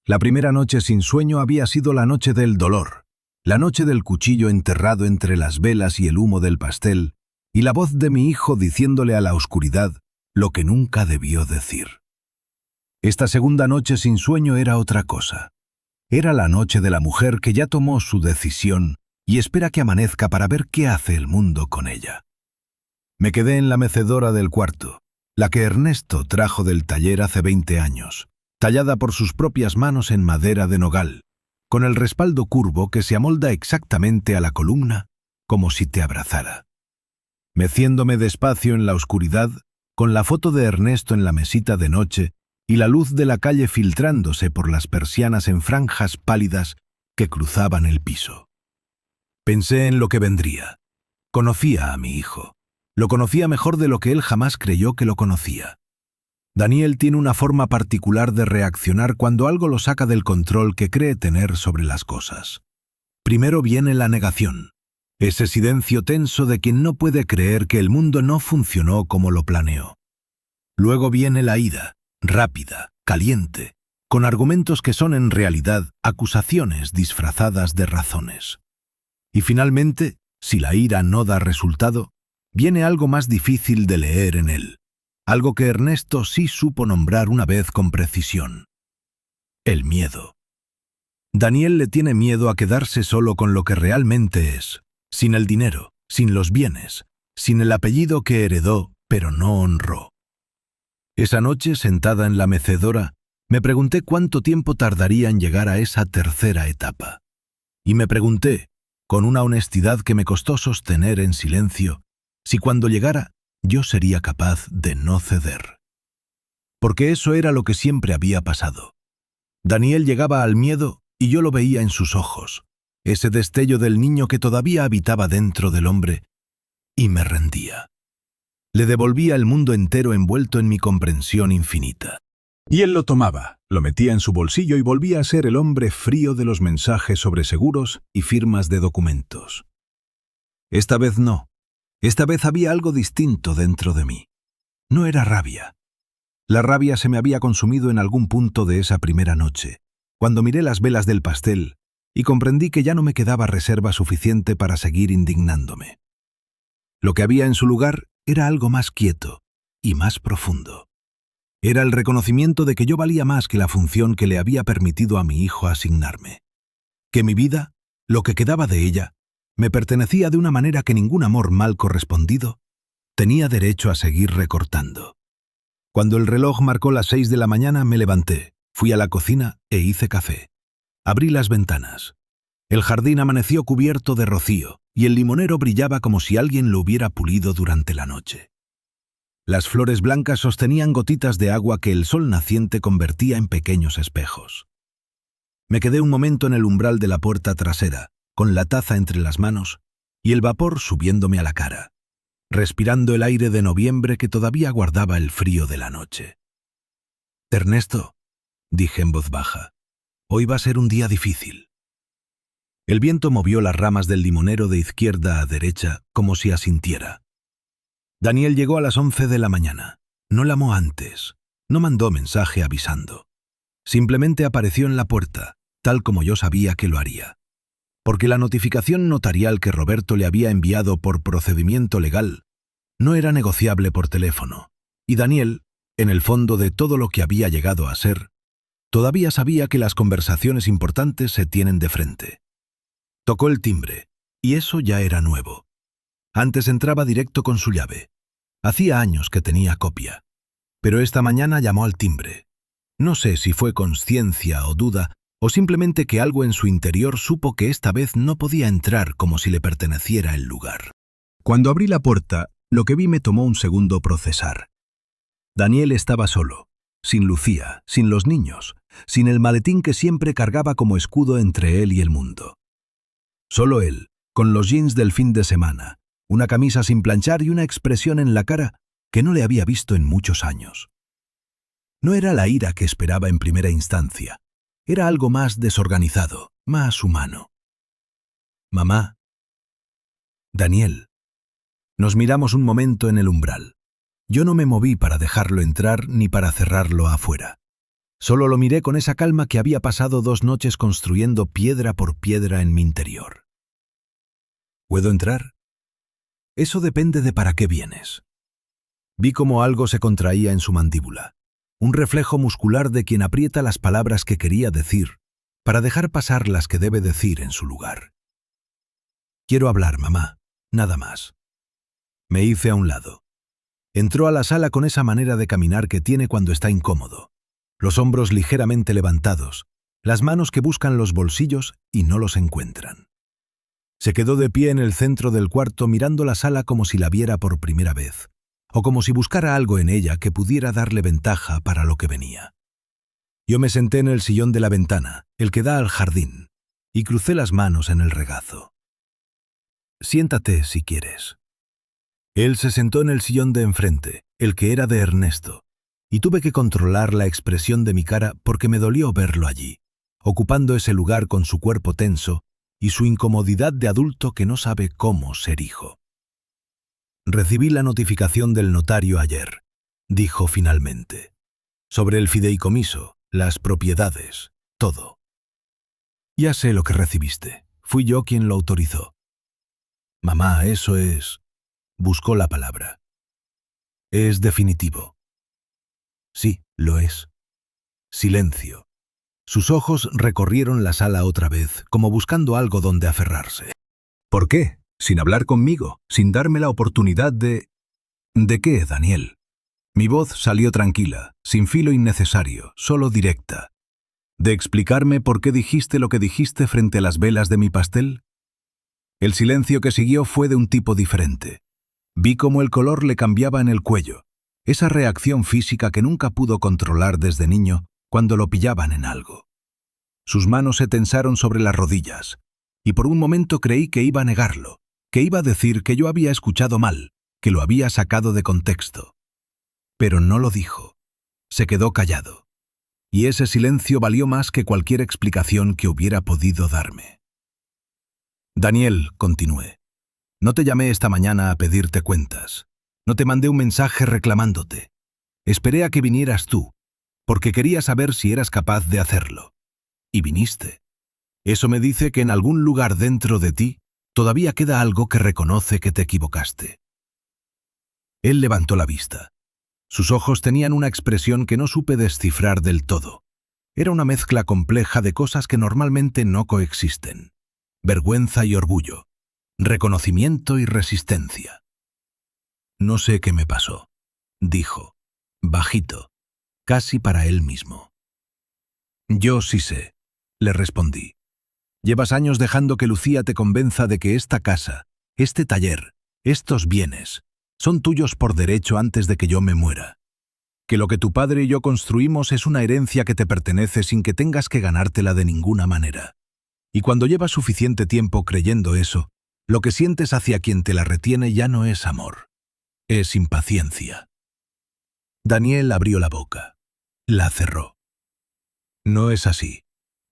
La primera noche sin sueño había sido la noche del dolor, la noche del cuchillo enterrado entre las velas y el humo del pastel, y la voz de mi hijo diciéndole a la oscuridad lo que nunca debió decir. Esta segunda noche sin sueño era otra cosa. Era la noche de la mujer que ya tomó su decisión y espera que amanezca para ver qué hace el mundo con ella. Me quedé en la mecedora del cuarto, la que Ernesto trajo del taller hace 20 años, tallada por sus propias manos en madera de nogal, con el respaldo curvo que se amolda exactamente a la columna, como si te abrazara. Meciéndome despacio en la oscuridad, con la foto de Ernesto en la mesita de noche y la luz de la calle filtrándose por las persianas en franjas pálidas que cruzaban el piso. Pensé en lo que vendría. Conocía a mi hijo. Lo conocía mejor de lo que él jamás creyó que lo conocía. Daniel tiene una forma particular de reaccionar cuando algo lo saca del control que cree tener sobre las cosas. Primero viene la negación, ese silencio tenso de quien no puede creer que el mundo no funcionó como lo planeó. Luego viene la ira, rápida, caliente, con argumentos que son en realidad acusaciones disfrazadas de razones. Y finalmente, si la ira no da resultado, viene algo más difícil de leer en él, algo que Ernesto sí supo nombrar una vez con precisión: el miedo. Daniel le tiene miedo a quedarse solo con lo que realmente es, sin el dinero, sin los bienes, sin el apellido que heredó pero no honró. Esa noche, sentada en la mecedora, me pregunté cuánto tiempo tardaría en llegar a esa tercera etapa. Y me pregunté, con una honestidad que me costó sostener en silencio, si cuando llegara yo sería capaz de no ceder. Porque eso era lo que siempre había pasado. Daniel llegaba al miedo y yo lo veía en sus ojos, ese destello del niño que todavía habitaba dentro del hombre, y me rendía. Le devolvía el mundo entero envuelto en mi comprensión infinita. Y él lo tomaba, lo metía en su bolsillo y volvía a ser el hombre frío de los mensajes sobre seguros y firmas de documentos. Esta vez no. Esta vez había algo distinto dentro de mí. No era rabia. La rabia se me había consumido en algún punto de esa primera noche, cuando miré las velas del pastel y comprendí que ya no me quedaba reserva suficiente para seguir indignándome. Lo que había en su lugar era algo más quieto y más profundo. Era el reconocimiento de que yo valía más que la función que le había permitido a mi hijo asignarme. Que mi vida, lo que quedaba de ella, me pertenecía de una manera que ningún amor mal correspondido tenía derecho a seguir recortando. Cuando el reloj marcó las 6 de la mañana me levanté, fui a la cocina e hice café. Abrí las ventanas. El jardín amaneció cubierto de rocío y el limonero brillaba como si alguien lo hubiera pulido durante la noche. Las flores blancas sostenían gotitas de agua que el sol naciente convertía en pequeños espejos. Me quedé un momento en el umbral de la puerta trasera, con la taza entre las manos y el vapor subiéndome a la cara, respirando el aire de noviembre que todavía guardaba el frío de la noche. «Ernesto», dije en voz baja, «hoy va a ser un día difícil». El viento movió las ramas del limonero de izquierda a derecha como si asintiera. Daniel llegó a las 11 de la mañana. No llamó antes. No mandó mensaje avisando. Simplemente apareció en la puerta, tal como yo sabía que lo haría. Porque la notificación notarial que Roberto le había enviado por procedimiento legal no era negociable por teléfono, y Daniel, en el fondo de todo lo que había llegado a ser, todavía sabía que las conversaciones importantes se tienen de frente. Tocó el timbre, y eso ya era nuevo. Antes entraba directo con su llave. Hacía años que tenía copia. Pero esta mañana llamó al timbre. No sé si fue consciencia o duda, o simplemente que algo en su interior supo que esta vez no podía entrar como si le perteneciera el lugar. Cuando abrí la puerta, lo que vi me tomó un segundo procesar. Daniel estaba solo, sin Lucía, sin los niños, sin el maletín que siempre cargaba como escudo entre él y el mundo. Solo él, con los jeans del fin de semana, una camisa sin planchar y una expresión en la cara que no le había visto en muchos años. No era la ira que esperaba en primera instancia, era algo más desorganizado, más humano. «Mamá». «Daniel». Nos miramos un momento en el umbral. Yo no me moví para dejarlo entrar ni para cerrarlo afuera. Solo lo miré con esa calma que había pasado 2 noches construyendo piedra por piedra en mi interior. «¿Puedo entrar?» «Eso depende de para qué vienes». Vi cómo algo se contraía en su mandíbula, un reflejo muscular de quien aprieta las palabras que quería decir para dejar pasar las que debe decir en su lugar. «Quiero hablar, mamá, nada más». Me hice a un lado. Entró a la sala con esa manera de caminar que tiene cuando está incómodo, los hombros ligeramente levantados, las manos que buscan los bolsillos y no los encuentran. Se quedó de pie en el centro del cuarto mirando la sala como si la viera por primera vez, o como si buscara algo en ella que pudiera darle ventaja para lo que venía. Yo me senté en el sillón de la ventana, el que da al jardín, y crucé las manos en el regazo. «Siéntate si quieres». Él se sentó en el sillón de enfrente, el que era de Ernesto, y tuve que controlar la expresión de mi cara porque me dolió verlo allí, ocupando ese lugar con su cuerpo tenso y su incomodidad de adulto que no sabe cómo ser hijo. «Recibí la notificación del notario ayer», dijo finalmente, «sobre el fideicomiso, las propiedades, todo». «Ya sé lo que recibiste. Fui yo quien lo autorizó». «Mamá, eso es...» Buscó la palabra. «Es definitivo». «Sí, lo es». Silencio. Sus ojos recorrieron la sala otra vez, como buscando algo donde aferrarse. «¿Por qué? Sin hablar conmigo, sin darme la oportunidad de...» «¿De qué, Daniel?» Mi voz salió tranquila, sin filo innecesario, solo directa. «¿De explicarme por qué dijiste lo que dijiste frente a las velas de mi pastel?» El silencio que siguió fue de un tipo diferente. Vi cómo el color le cambiaba en el cuello, esa reacción física que nunca pudo controlar desde niño cuando lo pillaban en algo. Sus manos se tensaron sobre las rodillas, y por un momento creí que iba a negarlo, que iba a decir que yo había escuchado mal, que lo había sacado de contexto. Pero no lo dijo. Se quedó callado. Y ese silencio valió más que cualquier explicación que hubiera podido darme. «Daniel», continué, «no te llamé esta mañana a pedirte cuentas. No te mandé un mensaje reclamándote. Esperé a que vinieras tú, porque quería saber si eras capaz de hacerlo. Y viniste. Eso me dice que en algún lugar dentro de ti todavía queda algo que reconoce que te equivocaste». Él levantó la vista. Sus ojos tenían una expresión que no supe descifrar del todo. Era una mezcla compleja de cosas que normalmente no coexisten. Vergüenza y orgullo. Reconocimiento y resistencia. «No sé qué me pasó», dijo, bajito, casi para él mismo. «Yo sí sé», le respondí. «Llevas años dejando que Lucía te convenza de que esta casa, este taller, estos bienes, son tuyos por derecho antes de que yo me muera. Que lo que tu padre y yo construimos es una herencia que te pertenece sin que tengas que ganártela de ninguna manera. Y cuando llevas suficiente tiempo creyendo eso, lo que sientes hacia quien te la retiene ya no es amor, es impaciencia». Daniel abrió la boca. La cerró. «No es así»,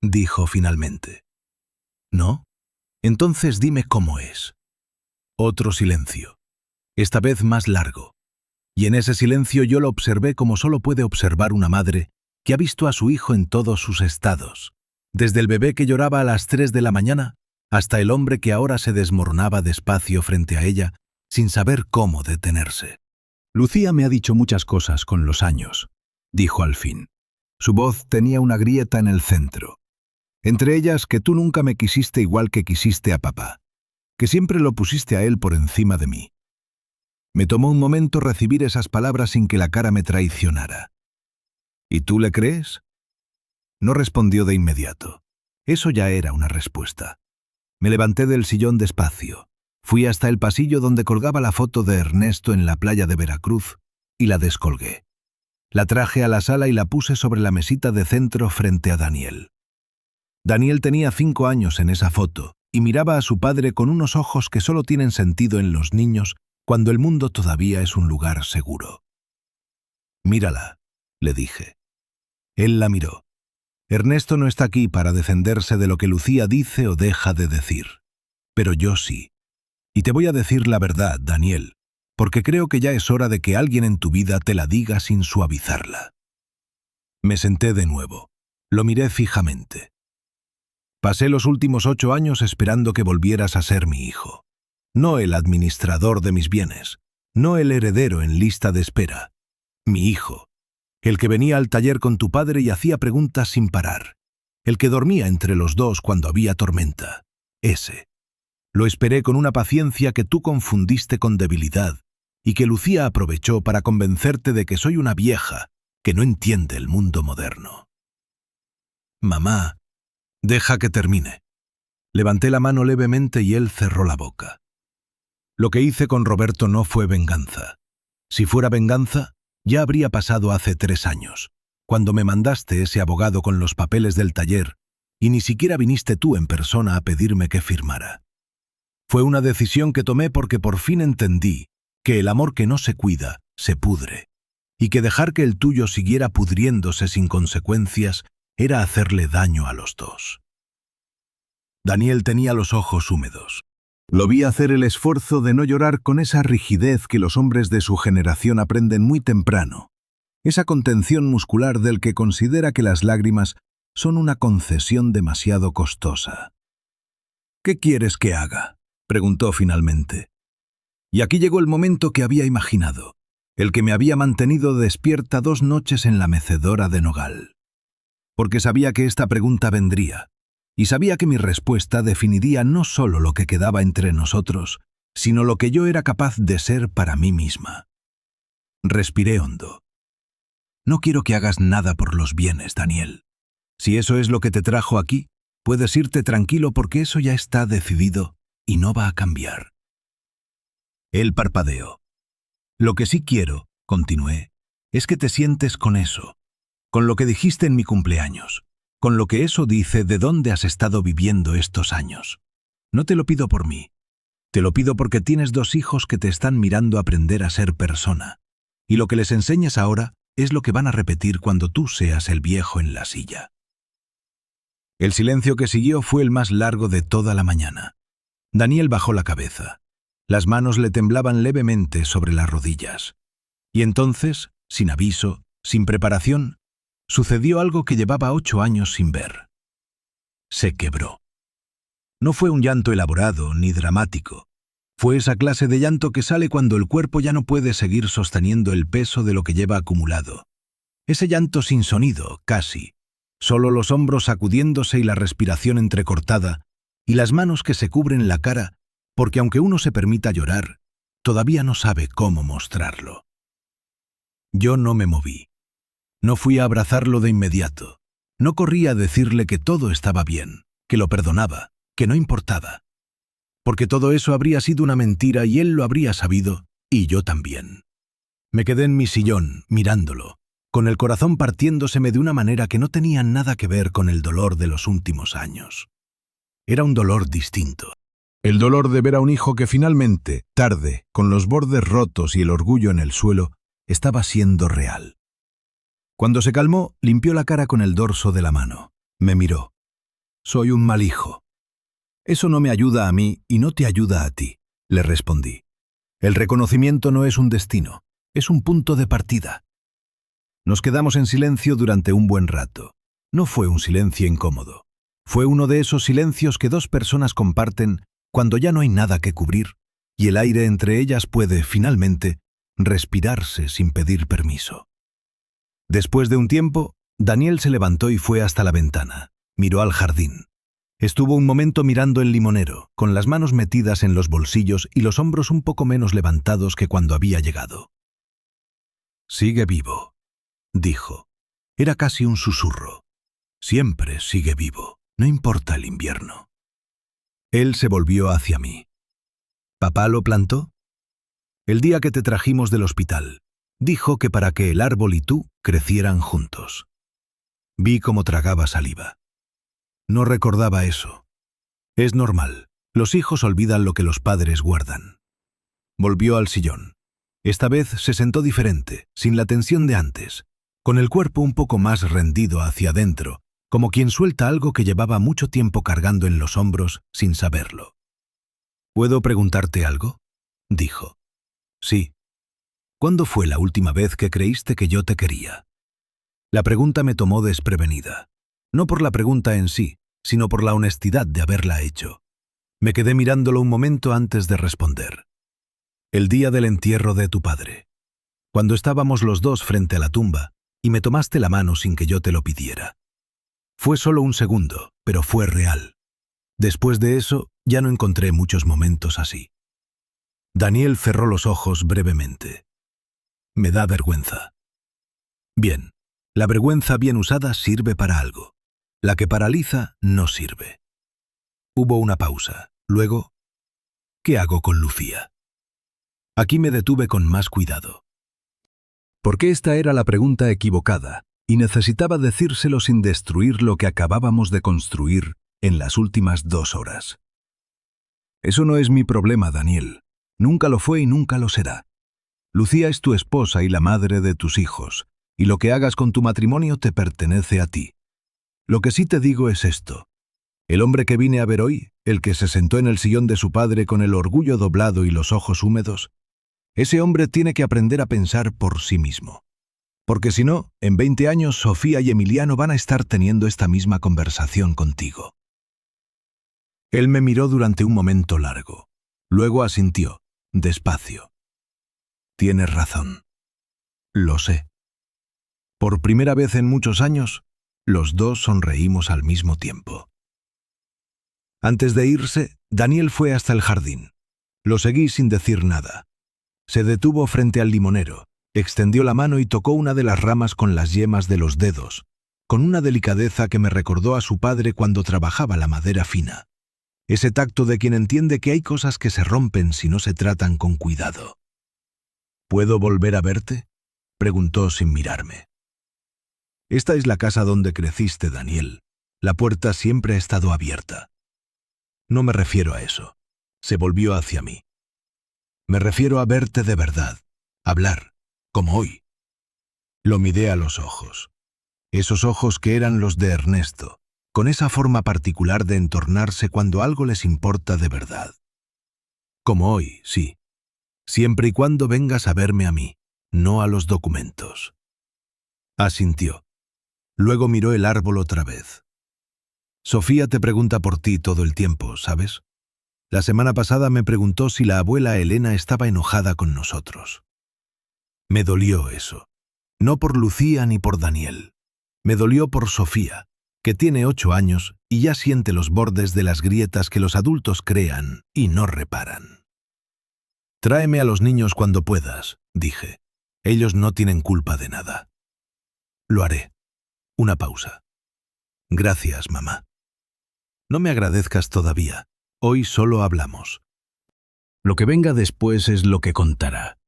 dijo finalmente. «¿No? Entonces dime cómo es». Otro silencio, esta vez más largo. Y en ese silencio yo lo observé como solo puede observar una madre que ha visto a su hijo en todos sus estados, desde el bebé que lloraba a las 3 de la mañana hasta el hombre que ahora se desmoronaba despacio frente a ella sin saber cómo detenerse. Lucía me ha dicho muchas cosas con los años, dijo al fin. Su voz tenía una grieta en el centro. Entre ellas que tú nunca me quisiste igual que quisiste a papá, que siempre lo pusiste a él por encima de mí. Me tomó un momento recibir esas palabras sin que la cara me traicionara. ¿Y tú le crees? No respondió de inmediato. Eso ya era una respuesta. Me levanté del sillón despacio. Fui hasta el pasillo donde colgaba la foto de Ernesto en la playa de Veracruz y la descolgué. La traje a la sala y la puse sobre la mesita de centro frente a Daniel. Daniel tenía 5 años en esa foto y miraba a su padre con unos ojos que solo tienen sentido en los niños cuando el mundo todavía es un lugar seguro. «Mírala», le dije. Él la miró. Ernesto no está aquí para defenderse de lo que Lucía dice o deja de decir. Pero yo sí. Y te voy a decir la verdad, Daniel, porque creo que ya es hora de que alguien en tu vida te la diga sin suavizarla. Me senté de nuevo. Lo miré fijamente. Pasé los últimos 8 años esperando que volvieras a ser mi hijo. No el administrador de mis bienes, no el heredero en lista de espera. Mi hijo. El que venía al taller con tu padre y hacía preguntas sin parar. El que dormía entre los dos cuando había tormenta. Ese. Lo esperé con una paciencia que tú confundiste con debilidad y que Lucía aprovechó para convencerte de que soy una vieja que no entiende el mundo moderno. Mamá, deja que termine. Levanté la mano levemente y él cerró la boca. Lo que hice con Roberto no fue venganza. Si fuera venganza, ya habría pasado hace 3 años, cuando me mandaste ese abogado con los papeles del taller y ni siquiera viniste tú en persona a pedirme que firmara. Fue una decisión que tomé porque por fin entendí que el amor que no se cuida se pudre, y que dejar que el tuyo siguiera pudriéndose sin consecuencias era hacerle daño a los dos. Daniel tenía los ojos húmedos. Lo vi hacer el esfuerzo de no llorar con esa rigidez que los hombres de su generación aprenden muy temprano, esa contención muscular del que considera que las lágrimas son una concesión demasiado costosa. «¿Qué quieres que haga?», preguntó finalmente. Y aquí llegó el momento que había imaginado, el que me había mantenido despierta 2 noches en la mecedora de nogal. Porque sabía que esta pregunta vendría, y sabía que mi respuesta definiría no solo lo que quedaba entre nosotros, sino lo que yo era capaz de ser para mí misma. Respiré hondo. «No quiero que hagas nada por los bienes, Daniel. Si eso es lo que te trajo aquí, puedes irte tranquilo porque eso ya está decidido y no va a cambiar». Él parpadeó. «Lo que sí quiero», continué, «es que te sientes con eso, con lo que dijiste en mi cumpleaños, con lo que eso dice de dónde has estado viviendo estos años. No te lo pido por mí, te lo pido porque tienes 2 hijos que te están mirando aprender a ser persona, y lo que les enseñes ahora es lo que van a repetir cuando tú seas el viejo en la silla». El silencio que siguió fue el más largo de toda la mañana. Daniel bajó la cabeza. Las manos le temblaban levemente sobre las rodillas. Y entonces, sin aviso, sin preparación, sucedió algo que llevaba 8 años sin ver. Se quebró. No fue un llanto elaborado ni dramático. Fue esa clase de llanto que sale cuando el cuerpo ya no puede seguir sosteniendo el peso de lo que lleva acumulado. Ese llanto sin sonido, casi. Solo los hombros sacudiéndose y la respiración entrecortada, y las manos que se cubren la cara, porque aunque uno se permita llorar, todavía no sabe cómo mostrarlo. Yo no me moví. No fui a abrazarlo de inmediato. No corrí a decirle que todo estaba bien, que lo perdonaba, que no importaba. Porque todo eso habría sido una mentira y él lo habría sabido, y yo también. Me quedé en mi sillón, mirándolo, con el corazón partiéndoseme de una manera que no tenía nada que ver con el dolor de los últimos años. Era un dolor distinto. El dolor de ver a un hijo que finalmente, tarde, con los bordes rotos y el orgullo en el suelo, estaba siendo real. Cuando se calmó, limpió la cara con el dorso de la mano. Me miró. «Soy un mal hijo». «Eso no me ayuda a mí y no te ayuda a ti», le respondí. «El reconocimiento no es un destino, es un punto de partida». Nos quedamos en silencio durante un buen rato. No fue un silencio incómodo. Fue uno de esos silencios que 2 personas comparten cuando ya no hay nada que cubrir y el aire entre ellas puede, finalmente, respirarse sin pedir permiso. Después de un tiempo, Daniel se levantó y fue hasta la ventana. Miró al jardín. Estuvo un momento mirando el limonero, con las manos metidas en los bolsillos y los hombros un poco menos levantados que cuando había llegado. «Sigue vivo», dijo. Era casi un susurro. «Siempre sigue vivo, no importa el invierno». Él se volvió hacia mí. «¿Papá lo plantó?» «El día que te trajimos del hospital. Dijo que para que el árbol y tú crecieran juntos». Vi cómo tragaba saliva. No recordaba eso. Es normal. Los hijos olvidan lo que los padres guardan. Volvió al sillón. Esta vez se sentó diferente, sin la tensión de antes, con el cuerpo un poco más rendido hacia adentro, como quien suelta algo que llevaba mucho tiempo cargando en los hombros sin saberlo. «¿Puedo preguntarte algo?», dijo. «Sí. ¿Cuándo fue la última vez que creíste que yo te quería?». La pregunta me tomó desprevenida. No por la pregunta en sí, sino por la honestidad de haberla hecho. Me quedé mirándolo un momento antes de responder. «El día del entierro de tu padre. Cuando estábamos los dos frente a la tumba y me tomaste la mano sin que yo te lo pidiera. Fue solo un segundo, pero fue real. Después de eso, ya no encontré muchos momentos así». Daniel cerró los ojos brevemente. «Me da vergüenza». «Bien, la vergüenza bien usada sirve para algo. La que paraliza no sirve». Hubo una pausa. Luego, «¿Qué hago con Lucía?». Aquí me detuve con más cuidado. Porque esta era la pregunta equivocada, y necesitaba decírselo sin destruir lo que acabábamos de construir en las últimas 2 horas. «Eso no es mi problema, Daniel. Nunca lo fue y nunca lo será. Lucía es tu esposa y la madre de tus hijos, y lo que hagas con tu matrimonio te pertenece a ti. Lo que sí te digo es esto. El hombre que vine a ver hoy, el que se sentó en el sillón de su padre con el orgullo doblado y los ojos húmedos, ese hombre tiene que aprender a pensar por sí mismo. Porque si no, en 20 años Sofía y Emiliano van a estar teniendo esta misma conversación contigo». Él me miró durante un momento largo. Luego asintió, despacio. «Tienes razón. Lo sé». Por primera vez en muchos años, los dos sonreímos al mismo tiempo. Antes de irse, Daniel fue hasta el jardín. Lo seguí sin decir nada. Se detuvo frente al limonero, extendió la mano y tocó una de las ramas con las yemas de los dedos, con una delicadeza que me recordó a su padre cuando trabajaba la madera fina. Ese tacto de quien entiende que hay cosas que se rompen si no se tratan con cuidado. «¿Puedo volver a verte?», preguntó sin mirarme. «Esta es la casa donde creciste, Daniel. La puerta siempre ha estado abierta». «No me refiero a eso». Se volvió hacia mí. «Me refiero a verte de verdad, hablar, como hoy». Lo miré a los ojos. Esos ojos que eran los de Ernesto, con esa forma particular de entornarse cuando algo les importa de verdad. «Como hoy, sí. Siempre y cuando vengas a verme a mí, no a los documentos». Asintió. Luego miró el árbol otra vez. «Sofía te pregunta por ti todo el tiempo, ¿sabes? La semana pasada me preguntó si la abuela Elena estaba enojada con nosotros. Me dolió eso. No por Lucía ni por Daniel. Me dolió por Sofía, que tiene 8 años y ya siente los bordes de las grietas que los adultos crean y no reparan. «Tráeme a los niños cuando puedas», dije. «Ellos no tienen culpa de nada». «Lo haré». Una pausa. «Gracias, mamá». «No me agradezcas todavía. Hoy solo hablamos. Lo que venga después es lo que contará».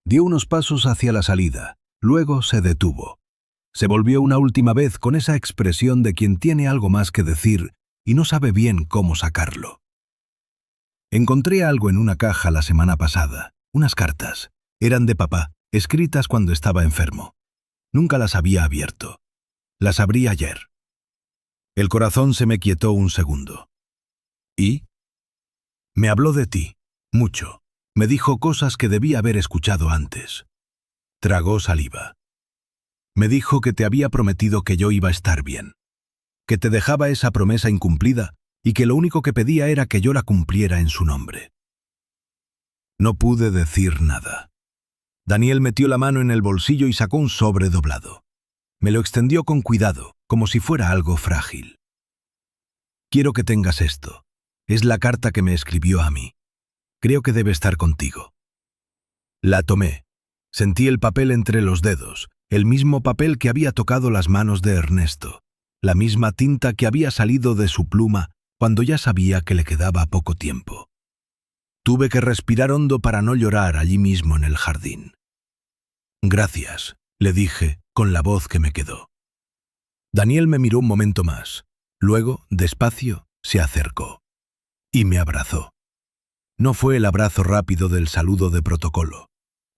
Dio unos pasos hacia la salida, luego se detuvo. Se volvió una última vez con esa expresión de quien tiene algo más que decir y no sabe bien cómo sacarlo. «Encontré algo en una caja la semana pasada, unas cartas. Eran de papá, escritas cuando estaba enfermo. Nunca las había abierto. Las abrí ayer». El corazón se me quietó un segundo. «¿Y?» «Me habló de ti, mucho. Me dijo cosas que debía haber escuchado antes». Tragó saliva. «Me dijo que te había prometido que yo iba a estar bien, que te dejaba esa promesa incumplida y que lo único que pedía era que yo la cumpliera en su nombre». No pude decir nada. Daniel metió la mano en el bolsillo y sacó un sobre doblado. Me lo extendió con cuidado, como si fuera algo frágil. Quiero que tengas esto. Es la carta que me escribió a mí. Creo que debe estar contigo. La tomé. Sentí el papel entre los dedos, el mismo papel que había tocado las manos de Ernesto, la misma tinta que había salido de su pluma cuando ya sabía que le quedaba poco tiempo. Tuve que respirar hondo para no llorar allí mismo en el jardín. Gracias, le dije, con la voz que me quedó. Daniel me miró un momento más. Luego, despacio, se acercó. Y me abrazó. No fue el abrazo rápido del saludo de protocolo.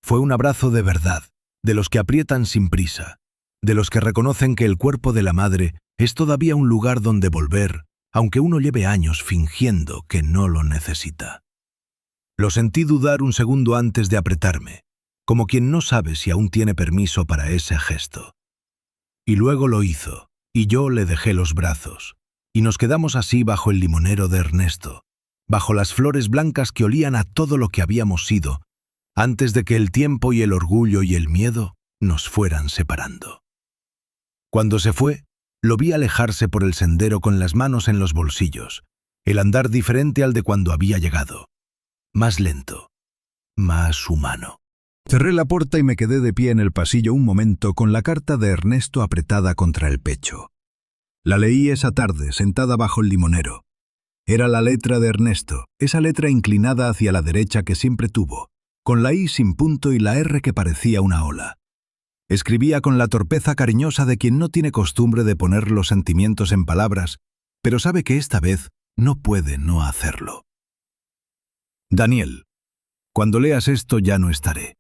Fue un abrazo de verdad, de los que aprietan sin prisa, de los que reconocen que el cuerpo de la madre es todavía un lugar donde volver, aunque uno lleve años fingiendo que no lo necesita. Lo sentí dudar un segundo antes de apretarme, como quien no sabe si aún tiene permiso para ese gesto. Y luego lo hizo, y yo le dejé los brazos, y nos quedamos así bajo el limonero de Ernesto, bajo las flores blancas que olían a todo lo que habíamos sido, antes de que el tiempo y el orgullo y el miedo nos fueran separando. Cuando se fue, lo vi alejarse por el sendero con las manos en los bolsillos, el andar diferente al de cuando había llegado, más lento, más humano. Cerré la puerta y me quedé de pie en el pasillo un momento con la carta de Ernesto apretada contra el pecho. La leí esa tarde, sentada bajo el limonero. Era la letra de Ernesto, esa letra inclinada hacia la derecha que siempre tuvo, con la I sin punto y la R que parecía una ola. Escribía con la torpeza cariñosa de quien no tiene costumbre de poner los sentimientos en palabras, pero sabe que esta vez no puede no hacerlo. Daniel, cuando leas esto ya no estaré.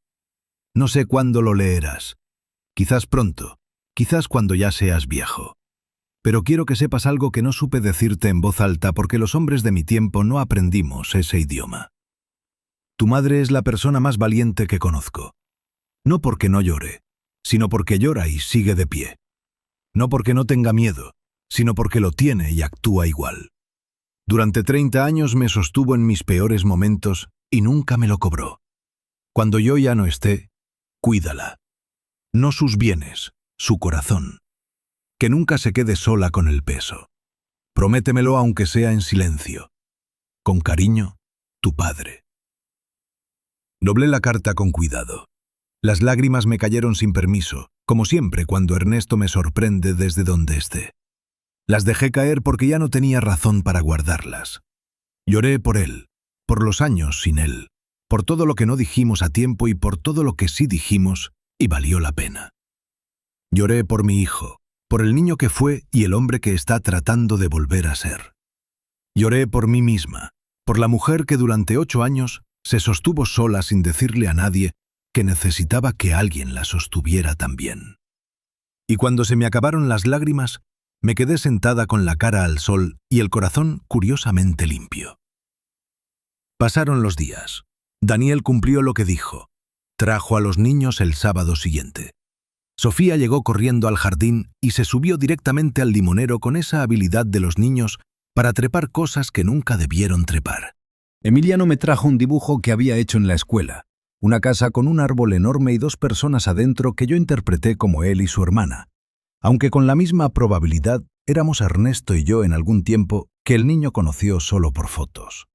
No sé cuándo lo leerás. Quizás pronto, quizás cuando ya seas viejo. Pero quiero que sepas algo que no supe decirte en voz alta porque los hombres de mi tiempo no aprendimos ese idioma. Tu madre es la persona más valiente que conozco. No porque no llore, sino porque llora y sigue de pie. No porque no tenga miedo, sino porque lo tiene y actúa igual. Durante 30 años me sostuvo en mis peores momentos y nunca me lo cobró. Cuando yo ya no esté, cuídala. No sus bienes, su corazón. Que nunca se quede sola con el peso. Prométemelo aunque sea en silencio. Con cariño, tu padre. Doblé la carta con cuidado. Las lágrimas me cayeron sin permiso, como siempre cuando Ernesto me sorprende desde donde esté. Las dejé caer porque ya no tenía razón para guardarlas. Lloré por él, por los años sin él, por todo lo que no dijimos a tiempo y por todo lo que sí dijimos y valió la pena. Lloré por mi hijo, por el niño que fue y el hombre que está tratando de volver a ser. Lloré por mí misma, por la mujer que durante 8 años se sostuvo sola sin decirle a nadie que necesitaba que alguien la sostuviera también. Y cuando se me acabaron las lágrimas, me quedé sentada con la cara al sol y el corazón curiosamente limpio. Pasaron los días. Daniel cumplió lo que dijo. Trajo a los niños el sábado siguiente. Sofía llegó corriendo al jardín y se subió directamente al limonero con esa habilidad de los niños para trepar cosas que nunca debieron trepar. Emiliano me trajo un dibujo que había hecho en la escuela, una casa con un árbol enorme y 2 personas adentro que yo interpreté como él y su hermana, aunque con la misma probabilidad éramos Ernesto y yo en algún tiempo que el niño conoció solo por fotos.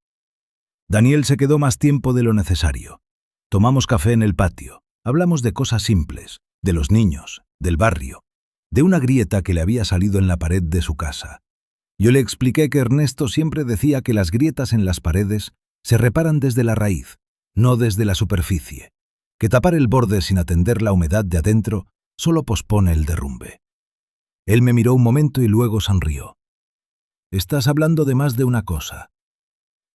Daniel se quedó más tiempo de lo necesario. Tomamos café en el patio, hablamos de cosas simples, de los niños, del barrio, de una grieta que le había salido en la pared de su casa. Yo le expliqué que Ernesto siempre decía que las grietas en las paredes se reparan desde la raíz, no desde la superficie, que tapar el borde sin atender la humedad de adentro solo pospone el derrumbe. Él me miró un momento y luego sonrió. «Estás hablando de más de una cosa».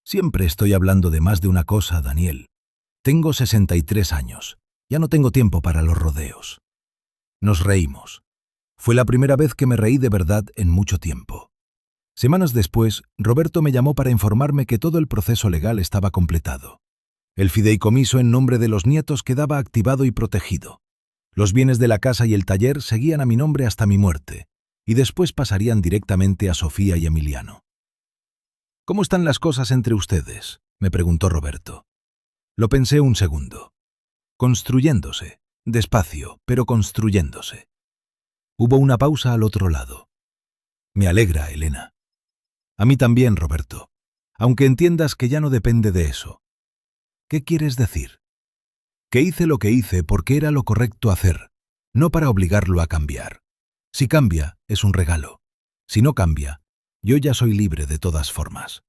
«Siempre estoy hablando de más de una cosa, Daniel. Tengo 63 años. Ya no tengo tiempo para los rodeos». Nos reímos. Fue la primera vez que me reí de verdad en mucho tiempo. Semanas después, Roberto me llamó para informarme que todo el proceso legal estaba completado. El fideicomiso en nombre de los nietos quedaba activado y protegido. Los bienes de la casa y el taller seguían a mi nombre hasta mi muerte, y después pasarían directamente a Sofía y Emiliano. «¿Cómo están las cosas entre ustedes?», me preguntó Roberto. Lo pensé un segundo. Construyéndose, despacio, pero construyéndose. Hubo una pausa al otro lado. Me alegra, Elena. A mí también, Roberto, aunque entiendas que ya no depende de eso. ¿Qué quieres decir? Que hice lo que hice porque era lo correcto hacer, no para obligarlo a cambiar. Si cambia, es un regalo. Si no cambia, yo ya soy libre de todas formas.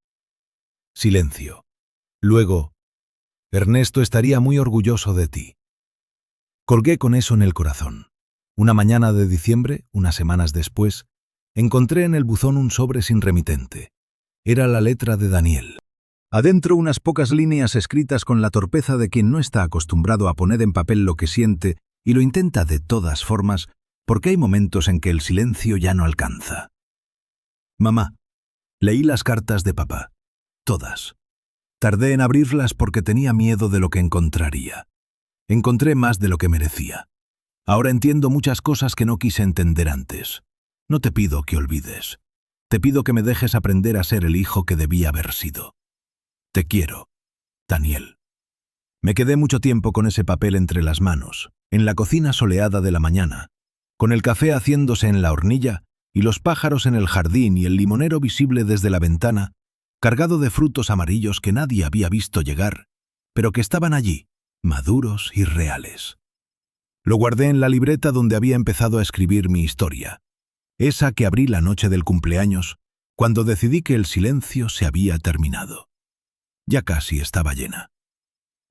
Silencio. Luego, Ernesto estaría muy orgulloso de ti. Colgué con eso en el corazón. Una mañana de diciembre, unas semanas después, encontré en el buzón un sobre sin remitente. Era la letra de Daniel. Adentro unas pocas líneas escritas con la torpeza de quien no está acostumbrado a poner en papel lo que siente y lo intenta de todas formas, porque hay momentos en que el silencio ya no alcanza. Mamá, leí las cartas de papá. Todas. Tardé en abrirlas porque tenía miedo de lo que encontraría. Encontré más de lo que merecía. Ahora entiendo muchas cosas que no quise entender antes. No te pido que olvides. Te pido que me dejes aprender a ser el hijo que debía haber sido. Te quiero, Daniel. Me quedé mucho tiempo con ese papel entre las manos, en la cocina soleada de la mañana, con el café haciéndose en la hornilla y los pájaros en el jardín y el limonero visible desde la ventana, cargado de frutos amarillos que nadie había visto llegar, pero que estaban allí, maduros y reales. Lo guardé en la libreta donde había empezado a escribir mi historia, esa que abrí la noche del cumpleaños, cuando decidí que el silencio se había terminado. Ya casi estaba llena.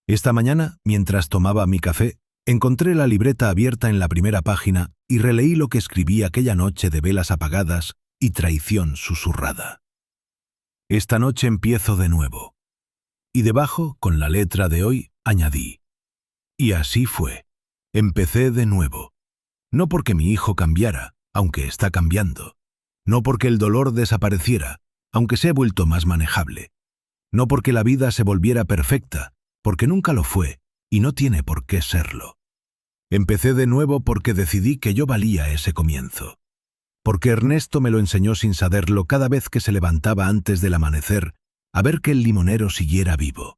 Esta mañana, mientras tomaba mi café, encontré la libreta abierta en la primera página y releí lo que escribí aquella noche de velas apagadas y traición susurrada. Esta noche empiezo de nuevo. Y debajo, con la letra de hoy, añadí. Y así fue. Empecé de nuevo. No porque mi hijo cambiara, aunque está cambiando. No porque el dolor desapareciera, aunque se ha vuelto más manejable. No porque la vida se volviera perfecta, porque nunca lo fue y no tiene por qué serlo. Empecé de nuevo porque decidí que yo valía ese comienzo. Porque Ernesto me lo enseñó sin saberlo cada vez que se levantaba antes del amanecer a ver que el limonero siguiera vivo.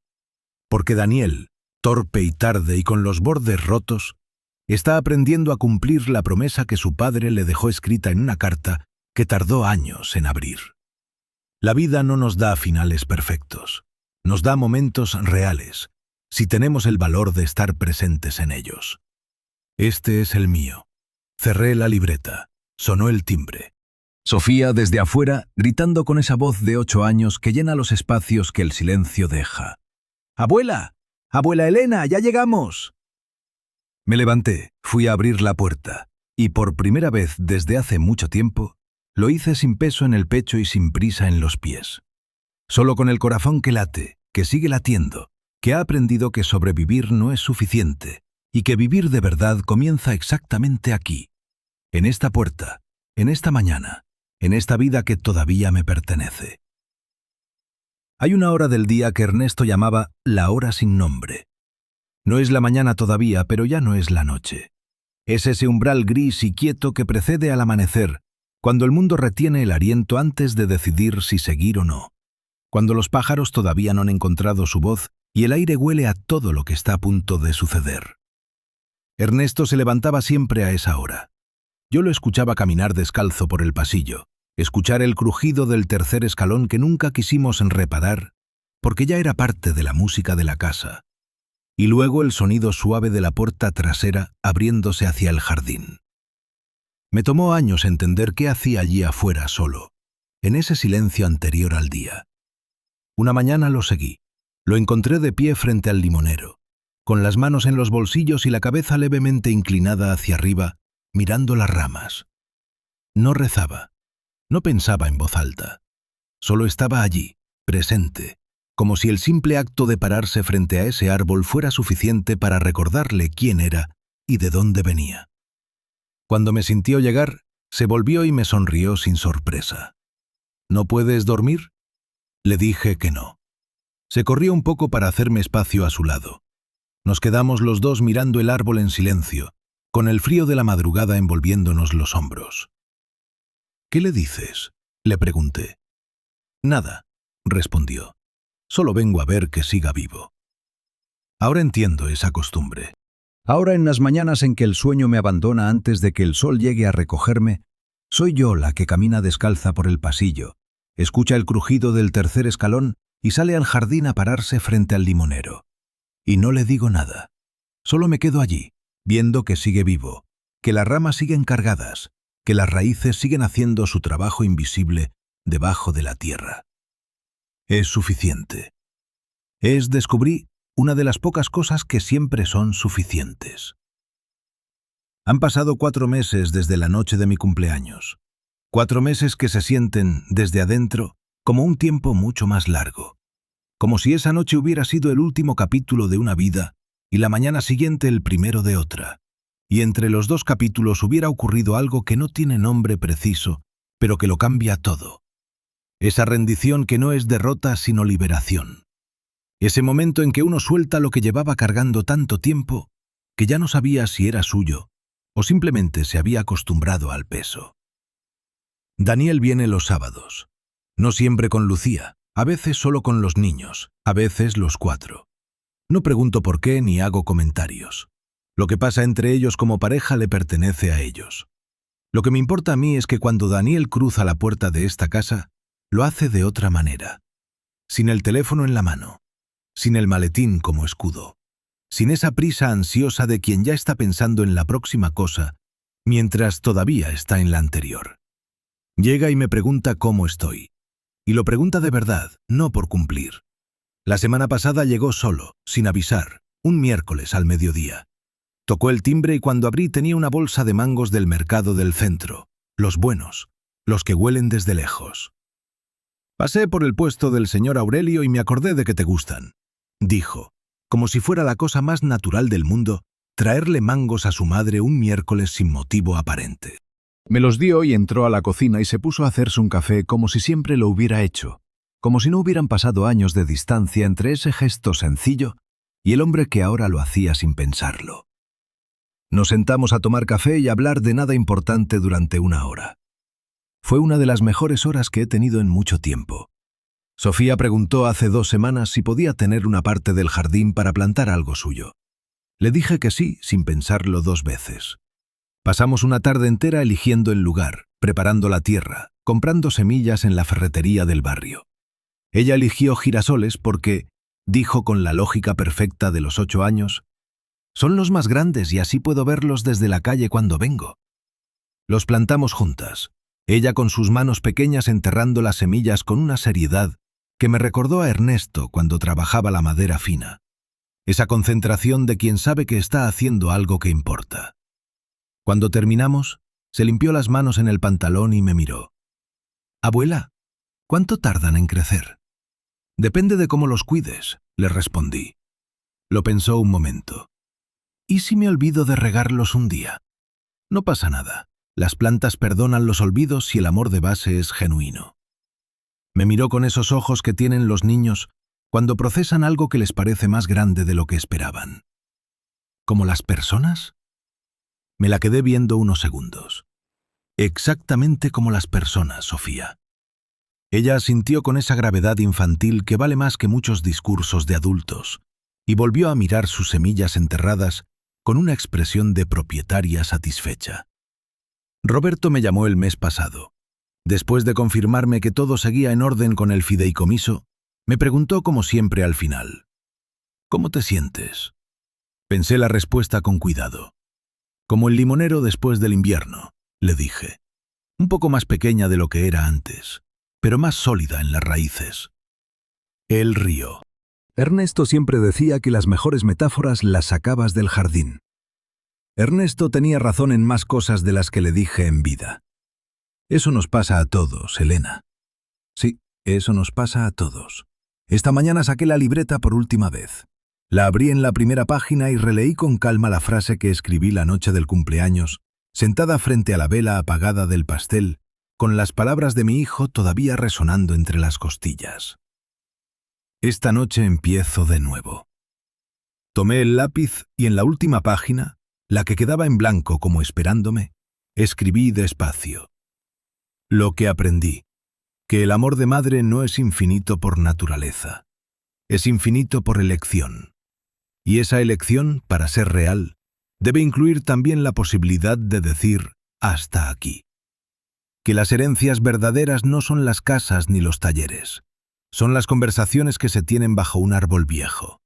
Porque Daniel, torpe y tarde y con los bordes rotos, está aprendiendo a cumplir la promesa que su padre le dejó escrita en una carta que tardó años en abrir. La vida no nos da finales perfectos, nos da momentos reales, si tenemos el valor de estar presentes en ellos. Este es el mío. Cerré la libreta. Sonó el timbre. Sofía desde afuera, gritando con esa voz de 8 años que llena los espacios que el silencio deja. ¡Abuela! ¡Abuela Elena! ¡Ya llegamos! Me levanté, fui a abrir la puerta, y por primera vez desde hace mucho tiempo, lo hice sin peso en el pecho y sin prisa en los pies. Solo con el corazón que late, que sigue latiendo, que ha aprendido que sobrevivir no es suficiente, y que vivir de verdad comienza exactamente aquí, en esta puerta, en esta mañana, en esta vida que todavía me pertenece. Hay una hora del día que Ernesto llamaba la hora sin nombre. No es la mañana todavía, pero ya no es la noche. Es ese umbral gris y quieto que precede al amanecer, cuando el mundo retiene el aliento antes de decidir si seguir o no. Cuando los pájaros todavía no han encontrado su voz y el aire huele a todo lo que está a punto de suceder. Ernesto se levantaba siempre a esa hora. Yo lo escuchaba caminar descalzo por el pasillo, escuchar el crujido del tercer escalón que nunca quisimos reparar, porque ya era parte de la música de la casa, y luego el sonido suave de la puerta trasera abriéndose hacia el jardín. Me tomó años entender qué hacía allí afuera solo, en ese silencio anterior al día. Una mañana lo seguí. Lo encontré de pie frente al limonero, con las manos en los bolsillos y la cabeza levemente inclinada hacia arriba, mirando las ramas. No rezaba, no pensaba en voz alta. Solo estaba allí, presente, como si el simple acto de pararse frente a ese árbol fuera suficiente para recordarle quién era y de dónde venía. Cuando me sintió llegar, se volvió y me sonrió sin sorpresa. ¿No puedes dormir? Le dije que no. Se corrió un poco para hacerme espacio a su lado. Nos quedamos los dos mirando el árbol en silencio, con el frío de la madrugada envolviéndonos los hombros. ¿Qué le dices?, le pregunté. Nada, respondió. Solo vengo a ver que siga vivo. Ahora entiendo esa costumbre. Ahora en las mañanas en que el sueño me abandona antes de que el sol llegue a recogerme, soy yo la que camina descalza por el pasillo, escucha el crujido del tercer escalón y sale al jardín a pararse frente al limonero. Y no le digo nada. Solo me quedo allí, viendo que sigue vivo, que las ramas siguen cargadas, que las raíces siguen haciendo su trabajo invisible debajo de la tierra. Es suficiente. Descubrí una de las pocas cosas que siempre son suficientes. Han pasado 4 meses desde la noche de mi cumpleaños. 4 meses que se sienten, desde adentro, como un tiempo mucho más largo. Como si esa noche hubiera sido el último capítulo de una vida y la mañana siguiente el primero de otra. Y entre los 2 capítulos hubiera ocurrido algo que no tiene nombre preciso, pero que lo cambia todo. Esa rendición que no es derrota sino liberación. Ese momento en que uno suelta lo que llevaba cargando tanto tiempo que ya no sabía si era suyo o simplemente se había acostumbrado al peso. Daniel viene los sábados. No siempre con Lucía, a veces solo con los niños, a veces los 4. No pregunto por qué ni hago comentarios. Lo que pasa entre ellos como pareja le pertenece a ellos. Lo que me importa a mí es que cuando Daniel cruza la puerta de esta casa, lo hace de otra manera. Sin el teléfono en la mano, sin el maletín como escudo, sin esa prisa ansiosa de quien ya está pensando en la próxima cosa, mientras todavía está en la anterior. Llega y me pregunta cómo estoy. Y lo pregunta de verdad, no por cumplir. La semana pasada llegó solo, sin avisar, un miércoles al mediodía. Tocó el timbre y cuando abrí tenía una bolsa de mangos del mercado del centro, los buenos, los que huelen desde lejos. Pasé por el puesto del señor Aurelio y me acordé de que te gustan, dijo, como si fuera la cosa más natural del mundo, traerle mangos a su madre un miércoles sin motivo aparente. Me los dio y entró a la cocina y se puso a hacerse un café como si siempre lo hubiera hecho, como si no hubieran pasado años de distancia entre ese gesto sencillo y el hombre que ahora lo hacía sin pensarlo. Nos sentamos a tomar café y a hablar de nada importante durante 1 hora. Fue una de las mejores horas que he tenido en mucho tiempo. Sofía preguntó hace 2 semanas si podía tener una parte del jardín para plantar algo suyo. Le dije que sí, sin pensarlo 2 veces. Pasamos una tarde entera eligiendo el lugar, preparando la tierra, comprando semillas en la ferretería del barrio. Ella eligió girasoles porque, dijo con la lógica perfecta de los 8 años, son los más grandes y así puedo verlos desde la calle cuando vengo. Los plantamos juntas, ella con sus manos pequeñas enterrando las semillas con una seriedad que me recordó a Ernesto cuando trabajaba la madera fina. Esa concentración de quien sabe que está haciendo algo que importa. Cuando terminamos, se limpió las manos en el pantalón y me miró. «Abuela, ¿cuánto tardan en crecer?» «Depende de cómo los cuides», le respondí. Lo pensó un momento. «¿Y si me olvido de regarlos un día?» «No pasa nada. Las plantas perdonan los olvidos si el amor de base es genuino». Me miró con esos ojos que tienen los niños cuando procesan algo que les parece más grande de lo que esperaban. ¿Como las personas? Me la quedé viendo unos segundos. Exactamente como las personas, Sofía. Ella asintió con esa gravedad infantil que vale más que muchos discursos de adultos, y volvió a mirar sus semillas enterradas con una expresión de propietaria satisfecha. Roberto me llamó el mes pasado. Después de confirmarme que todo seguía en orden con el fideicomiso, me preguntó como siempre al final. «¿Cómo te sientes?» Pensé la respuesta con cuidado. «Como el limonero después del invierno», le dije. Un poco más pequeña de lo que era antes, pero más sólida en las raíces. Él rió. Ernesto siempre decía que las mejores metáforas las sacabas del jardín. Ernesto tenía razón en más cosas de las que le dije en vida. Eso nos pasa a todos, Elena. Sí, eso nos pasa a todos. Esta mañana saqué la libreta por última vez. La abrí en la primera página y releí con calma la frase que escribí la noche del cumpleaños, sentada frente a la vela apagada del pastel, con las palabras de mi hijo todavía resonando entre las costillas. Esta noche empiezo de nuevo. Tomé el lápiz y en la última página, la que quedaba en blanco como esperándome, escribí despacio. Lo que aprendí, que el amor de madre no es infinito por naturaleza, es infinito por elección. Y esa elección, para ser real, debe incluir también la posibilidad de decir hasta aquí. Que las herencias verdaderas no son las casas ni los talleres. Son las conversaciones que se tienen bajo un árbol viejo.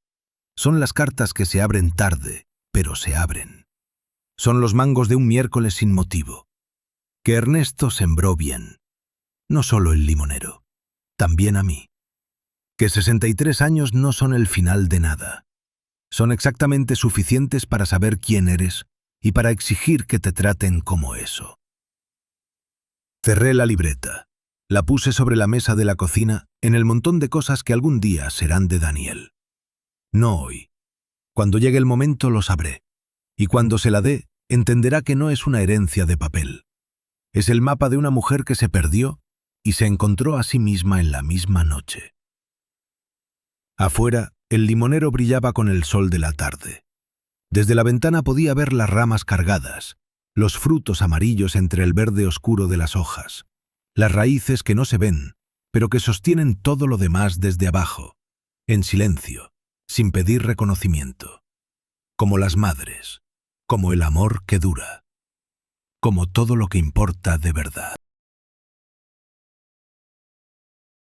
Son las cartas que se abren tarde, pero se abren. Son los mangos de un miércoles sin motivo. Que Ernesto sembró bien. No solo el limonero, también a mí. Que 63 años no son el final de nada. Son exactamente suficientes para saber quién eres y para exigir que te traten como eso. Cerré la libreta. La puse sobre la mesa de la cocina en el montón de cosas que algún día serán de Daniel. No hoy. Cuando llegue el momento lo sabré. Y cuando se la dé, entenderá que no es una herencia de papel. Es el mapa de una mujer que se perdió y se encontró a sí misma en la misma noche. Afuera, el limonero brillaba con el sol de la tarde. Desde la ventana podía ver las ramas cargadas, los frutos amarillos entre el verde oscuro de las hojas, las raíces que no se ven, pero que sostienen todo lo demás desde abajo, en silencio, sin pedir reconocimiento. Como las madres, como el amor que dura, como todo lo que importa de verdad.